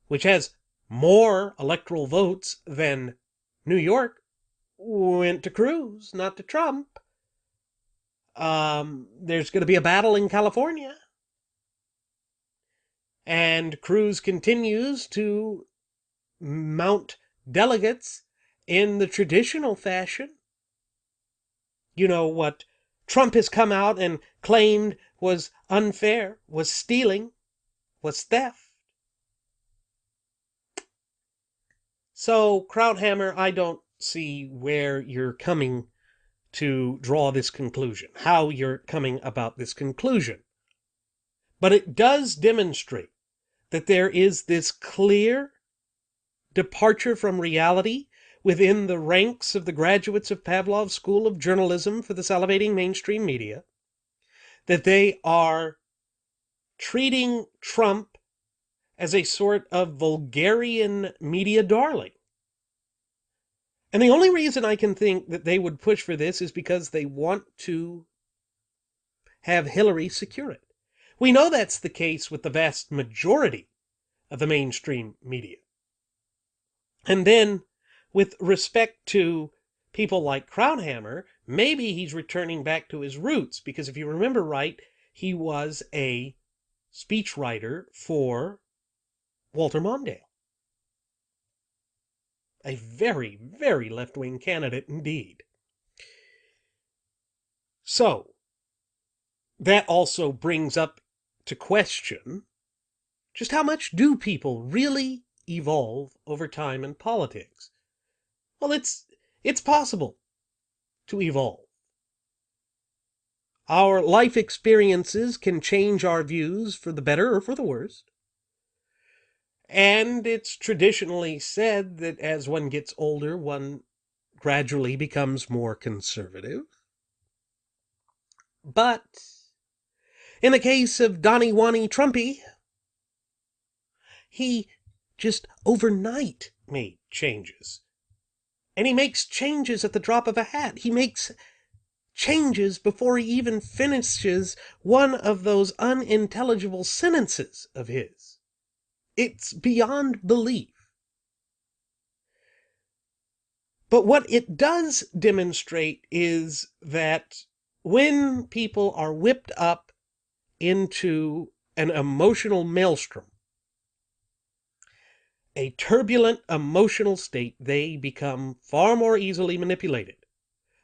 Speaker 1: which has more electoral votes than New York, went to Cruz, not to Trump. There's going to be a battle in California. And Cruz continues to mount delegates in the traditional fashion. You know, what Trump has come out and claimed was unfair, was stealing, was theft. So, Krauthammer, I don't see where you're coming to draw this conclusion, how you're coming about this conclusion. But it does demonstrate that there is this clear departure from reality within the ranks of the graduates of Pavlov's School of Journalism for the salivating mainstream media, that they are treating Trump as a sort of vulgarian media darling. And the only reason I can think that they would push for this is because they want to have Hillary secure it. We know that's the case with the vast majority of the mainstream media. And then, with respect to people like Krauthammer, maybe he's returning back to his roots, because if you remember right, he was a speechwriter for Walter Mondale. A very, very left-wing candidate indeed. So, that also brings up to question just how much do people really evolve over time in politics? Well, it's possible to evolve. Our life experiences can change our views for the better or for the worse. And it's traditionally said that as one gets older, one gradually becomes more conservative. But in the case of Donnie Wanny Trumpy, he just overnight made changes. And he makes changes at the drop of a hat. He makes changes before he even finishes one of those unintelligible sentences of his. It's beyond belief. But what it does demonstrate is that when people are whipped up into an emotional maelstrom, a turbulent emotional state, they become far more easily manipulated.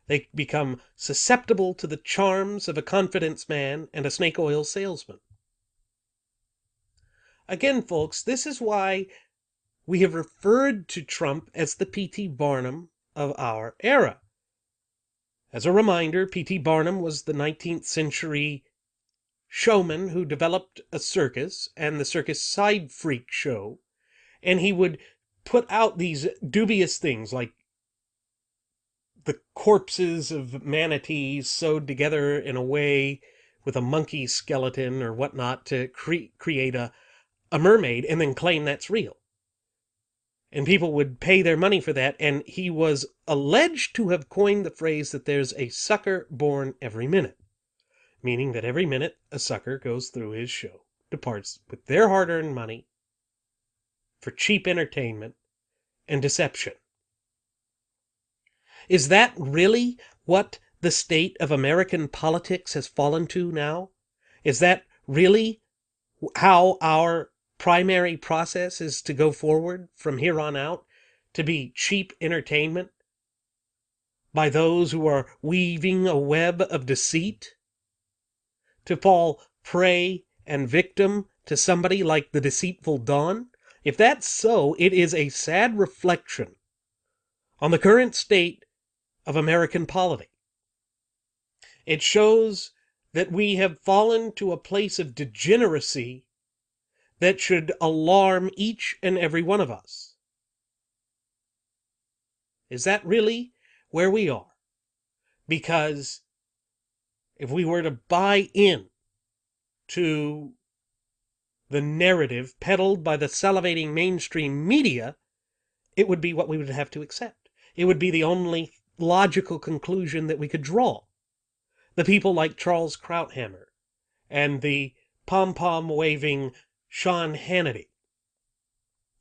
Speaker 1: They become susceptible to the charms of a confidence man and a snake oil salesman. Again, folks, this is why we have referred to Trump as the P.T. Barnum of our era. As a reminder, P.T. Barnum was the 19th century showman who developed a circus and the Circus Side Freak show, and he would put out these dubious things like the corpses of manatees sewed together in a way with a monkey skeleton or whatnot to create a mermaid and then claim that's real. And people would pay their money for that, and he was alleged to have coined the phrase that there's a sucker born every minute, meaning that every minute a sucker goes through his show, departs with their hard-earned money for cheap entertainment and deception. Is that really what the state of American politics has fallen to now? Is that really how our primary process is to go forward from here on out? To be cheap entertainment by those who are weaving a web of deceit? To fall prey and victim to somebody like the deceitful Don? If that's so, it is a sad reflection on the current state of American polity. It shows that we have fallen to a place of degeneracy that should alarm each and every one of us. Is that really where we are? Because if we were to buy in to the narrative peddled by the salivating mainstream media, it would be what we would have to accept. It would be the only logical conclusion that we could draw. The people like Charles Krauthammer and the pom-pom waving Sean Hannity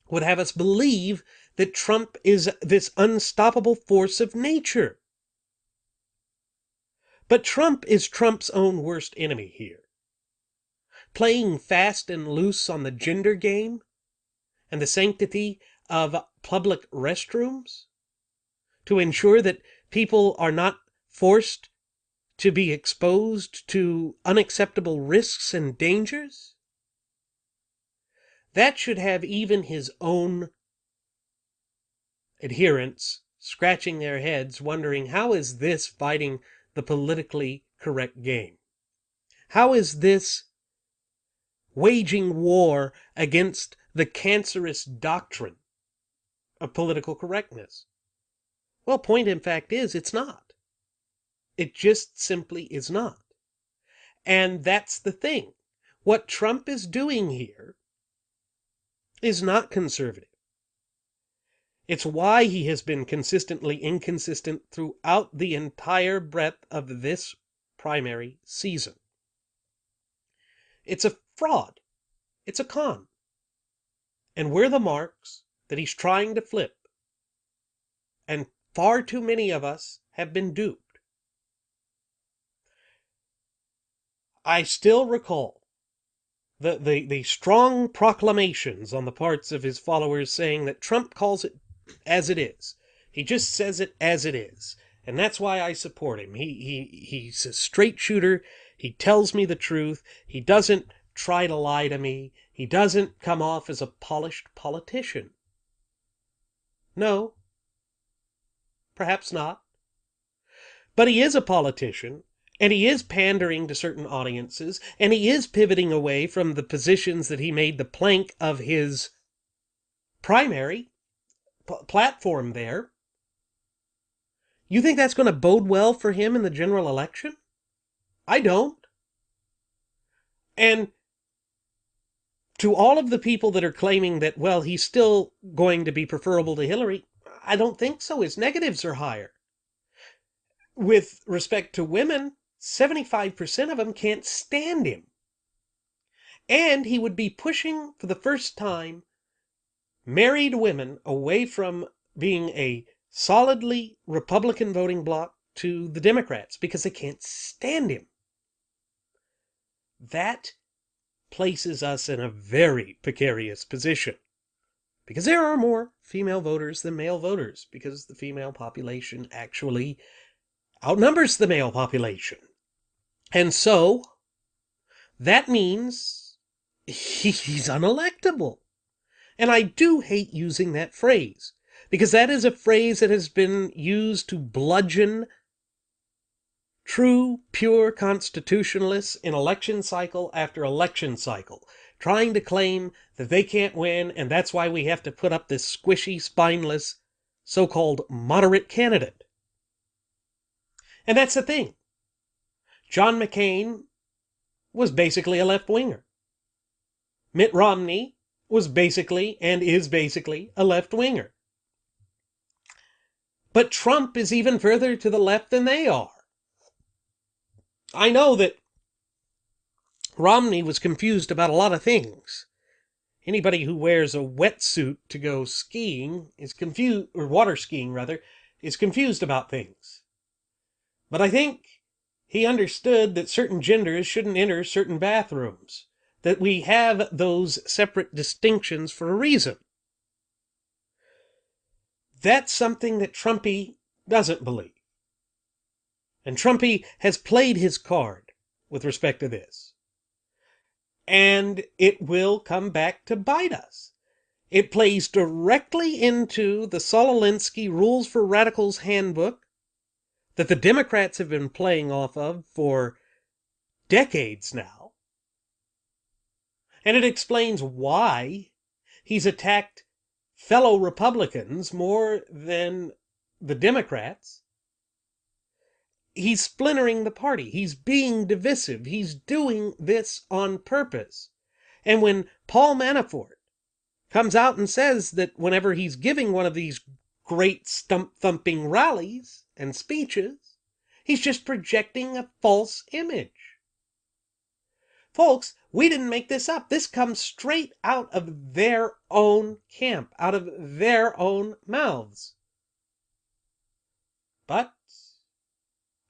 Speaker 1: would have us believe that Trump is this unstoppable force of nature. But Trump is Trump's own worst enemy here. Playing fast and loose on the gender game and the sanctity of public restrooms to ensure that people are not forced to be exposed to unacceptable risks and dangers? That should have even his own adherents scratching their heads, wondering, how is this fighting the politically correct game? How is this waging war against the cancerous doctrine of political correctness? Well, point in fact is, it's not. It just simply is not. And that's the thing. What Trump is doing here is not conservative. It's why he has been consistently inconsistent throughout the entire breadth of this primary season. It's a fraud. It's a con. And we're the marks that he's trying to flip. And far too many of us have been duped. I still recall the strong proclamations on the parts of his followers saying that Trump calls it as it is. He just says it as it is. And that's why I support him. He's a straight shooter. He tells me the truth. He doesn't try to lie to me. He doesn't come off as a polished politician. No, perhaps not. But he is a politician, and he is pandering to certain audiences, and he is pivoting away from the positions that he made the plank of his primary platform there. You think that's going to bode well for him in the general election? I don't. And to all of the people that are claiming that, well, he's still going to be preferable to Hillary, I don't think so. His negatives are higher. With respect to women, 75% of them can't stand him. And he would be pushing, for the first time, married women away from being a solidly Republican voting bloc to the Democrats because they can't stand him. That places us in a very precarious position because there are more female voters than male voters because the female population actually outnumbers the male population. And so that means he's unelectable. And I do hate using that phrase, because that is a phrase that has been used to bludgeon true, pure constitutionalists in election cycle after election cycle, trying to claim that they can't win, and that's why we have to put up this squishy, spineless, so-called moderate candidate. And that's the thing. John McCain was basically a left-winger. Mitt Romney was basically and is basically a left-winger. But Trump is even further to the left than they are. I know that Romney was confused about a lot of things. Anybody who wears a wetsuit to go skiing is confused, or water skiing rather, is confused about things. But I think he understood that certain genders shouldn't enter certain bathrooms, that we have those separate distinctions for a reason. That's something that Trumpy doesn't believe. And Trumpy has played his card with respect to this. And it will come back to bite us. It plays directly into the Saul Alinsky Rules for Radicals handbook that the Democrats have been playing off of for decades now. And it explains why he's attacked fellow Republicans more than the Democrats. He's splintering the party. He's being divisive. He's doing this on purpose. And when Paul Manafort comes out and says that whenever he's giving one of these great stump-thumping rallies and speeches, he's just projecting a false image. Folks, we didn't make this up. This comes straight out of their own camp, out of their own mouths. But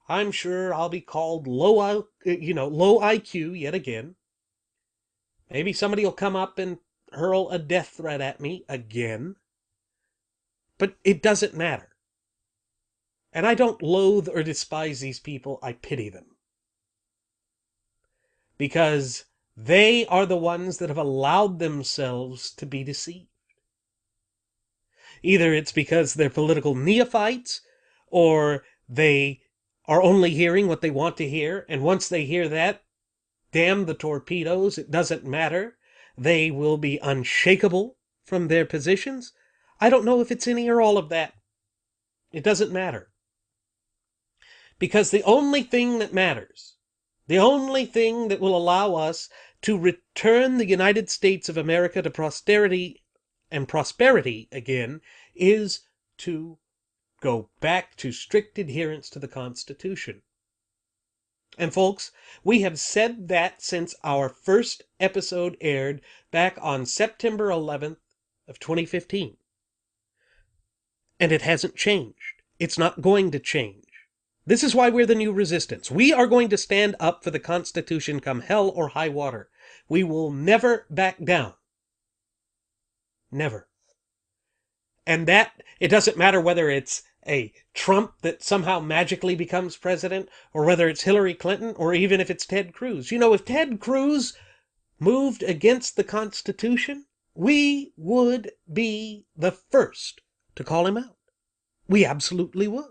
Speaker 1: I'm sure I'll be called low IQ yet again. Maybe somebody will come up and hurl a death threat at me again. But it doesn't matter. And I don't loathe or despise these people. I pity them. Because they are the ones that have allowed themselves to be deceived. Either it's because they're political neophytes, or they are only hearing what they want to hear, and once they hear that, damn the torpedoes, it doesn't matter. They will be unshakable from their positions. I don't know if it's any or all of that. It doesn't matter. Because the only thing that matters, the only thing that will allow us to return the United States of America to posterity and prosperity again, is to go back to strict adherence to the Constitution. And folks, we have said that since our first episode aired back on September 11th of 2015. And it hasn't changed. It's not going to change. This is why we're the new resistance. We are going to stand up for the Constitution come hell or high water. We will never back down. Never. And that, it doesn't matter whether it's a Trump that somehow magically becomes president, or whether it's Hillary Clinton, or even if it's Ted Cruz. You know, if Ted Cruz moved against the Constitution, we would be the first to call him out. We absolutely would.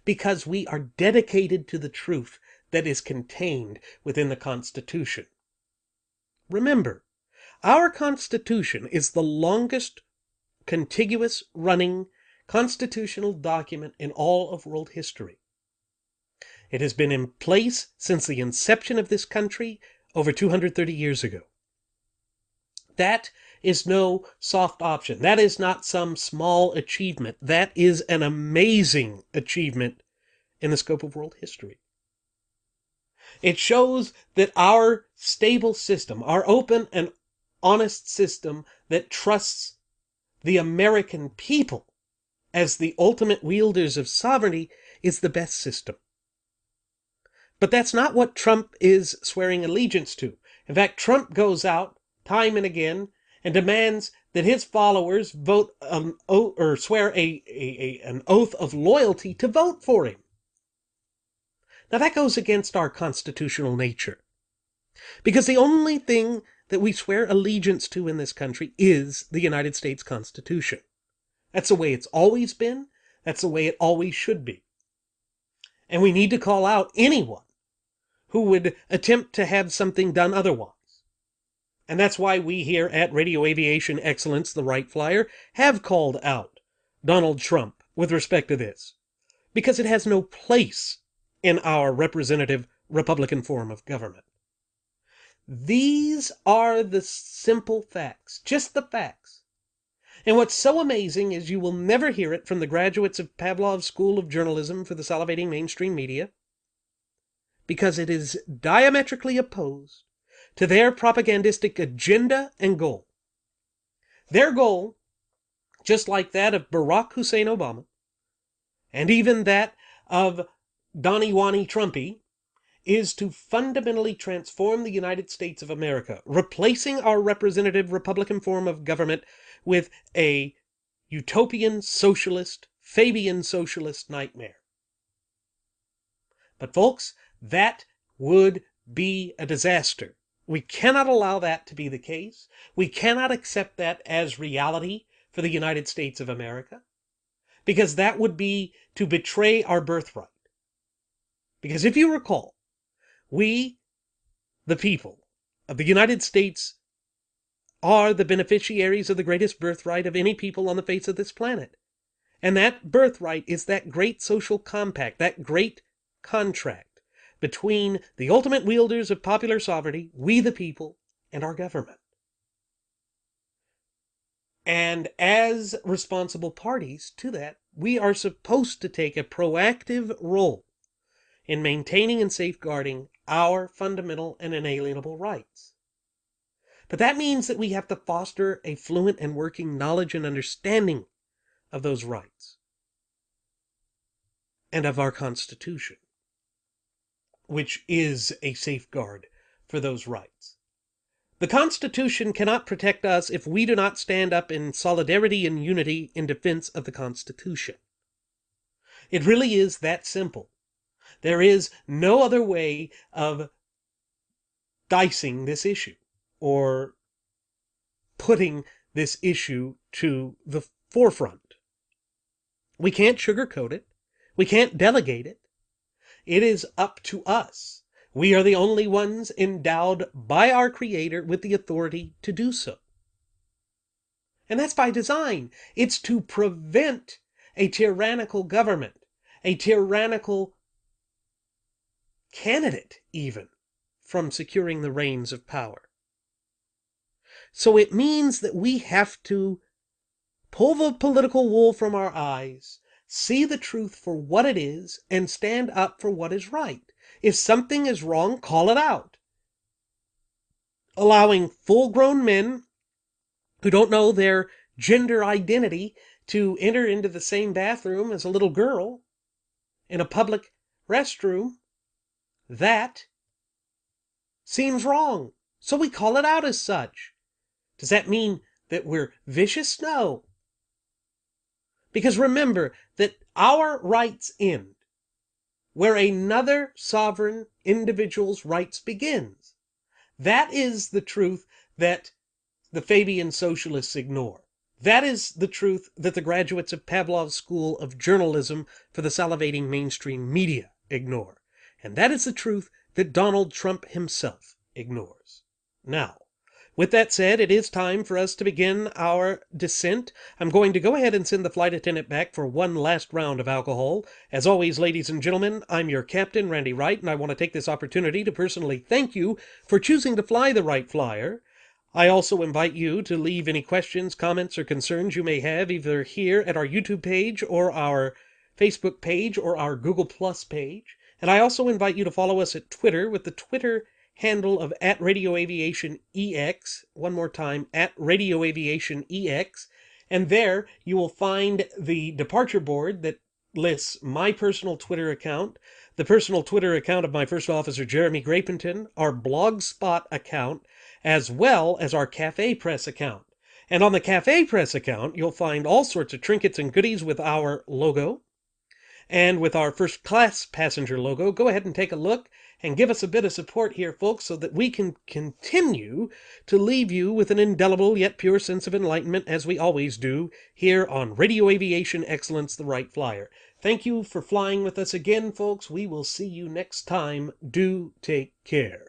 Speaker 1: Because we are dedicated to the truth that is contained within the Constitution. Remember, our Constitution is the longest contiguous running constitutional document in all of world history. It has been in place since the inception of this country over 230 years ago. That is no soft option. That is not some small achievement. That is an amazing achievement in the scope of world history. It shows that our stable system, our open and honest system that trusts the American people as the ultimate wielders of sovereignty, is the best system. But that's not what Trump is swearing allegiance to. In fact, Trump goes out time and again and demands that his followers vote or swear an oath of loyalty to vote for him. Now that goes against our constitutional nature. Because the only thing that we swear allegiance to in this country is the United States Constitution. That's the way it's always been. That's the way it always should be. And we need to call out anyone who would attempt to have something done otherwise. And that's why we here at Radio Aviation Excellence, the Wright Flyer, have called out Donald Trump with respect to this. Because it has no place in our representative Republican form of government. These are the simple facts, just the facts. And what's so amazing is you will never hear it from the graduates of Pavlov's School of Journalism for the salivating mainstream media, because it is diametrically opposed to their propagandistic agenda and goal. Their goal, just like that of Barack Hussein Obama, and even that of Donnie Trumpy, is to fundamentally transform the United States of America, replacing our representative Republican form of government with a utopian socialist, Fabian socialist nightmare. But folks, that would be a disaster. We cannot allow that to be the case. We cannot accept that as reality for the United States of America, because that would be to betray our birthright. Because if you recall, we, the people of the United States, are the beneficiaries of the greatest birthright of any people on the face of this planet. And that birthright is that great social compact, that great contract between the ultimate wielders of popular sovereignty, we the people, and our government. And as responsible parties to that, we are supposed to take a proactive role in maintaining and safeguarding our fundamental and inalienable rights. But that means that we have to foster a fluent and working knowledge and understanding of those rights and of our Constitution, which is a safeguard for those rights. The Constitution cannot protect us if we do not stand up in solidarity and unity in defense of the Constitution. It really is that simple. There is no other way of dicing this issue or putting this issue to the forefront. We can't sugarcoat it. We can't delegate it. It is up to us. We are the only ones endowed by our Creator with the authority to do so. And that's by design. It's to prevent a tyrannical government, a tyrannical candidate even, from securing the reins of power. So it means that we have to pull the political wool from our eyes, see the truth for what it is, and stand up for what is right. If something is wrong, call it out. Allowing full-grown men who don't know their gender identity to enter into the same bathroom as a little girl in a public restroom, that seems wrong. So we call it out as such. Does that mean that we're vicious? No. Because remember that our rights end where another sovereign individual's rights begins. That is the truth that the Fabian socialists ignore. That is the truth that the graduates of Pavlov's School of Journalism for the salivating mainstream media ignore. And that is the truth that Donald Trump himself ignores. Now, with that said, it is time for us to begin our descent. I'm going to go ahead and send the flight attendant back for one last round of alcohol. As always, ladies and gentlemen, I'm your captain, Randy Wright, and I want to take this opportunity to personally thank you for choosing to fly the Wright Flyer. I also invite you to leave any questions, comments, or concerns you may have either here at our YouTube page or our Facebook page or our Google Plus page. And I also invite you to follow us at Twitter with the Twitter handle of @RadioAviationEX. One more time, @RadioAviationEX. And there you will find the departure board that lists my personal Twitter account, the personal Twitter account of my first officer, Jeremy Grapenton, our Blogspot account, as well as our Cafe Press account. And on the Cafe Press account, you'll find all sorts of trinkets and goodies with our logo and with our first class passenger logo. Go ahead and take a look and give us a bit of support here, folks, so that we can continue to leave you with an indelible yet pure sense of enlightenment, as we always do, here on Radio Aviation Excellence, the Wright Flyer. Thank you for flying with us again, folks. We will see you next time. Do take care.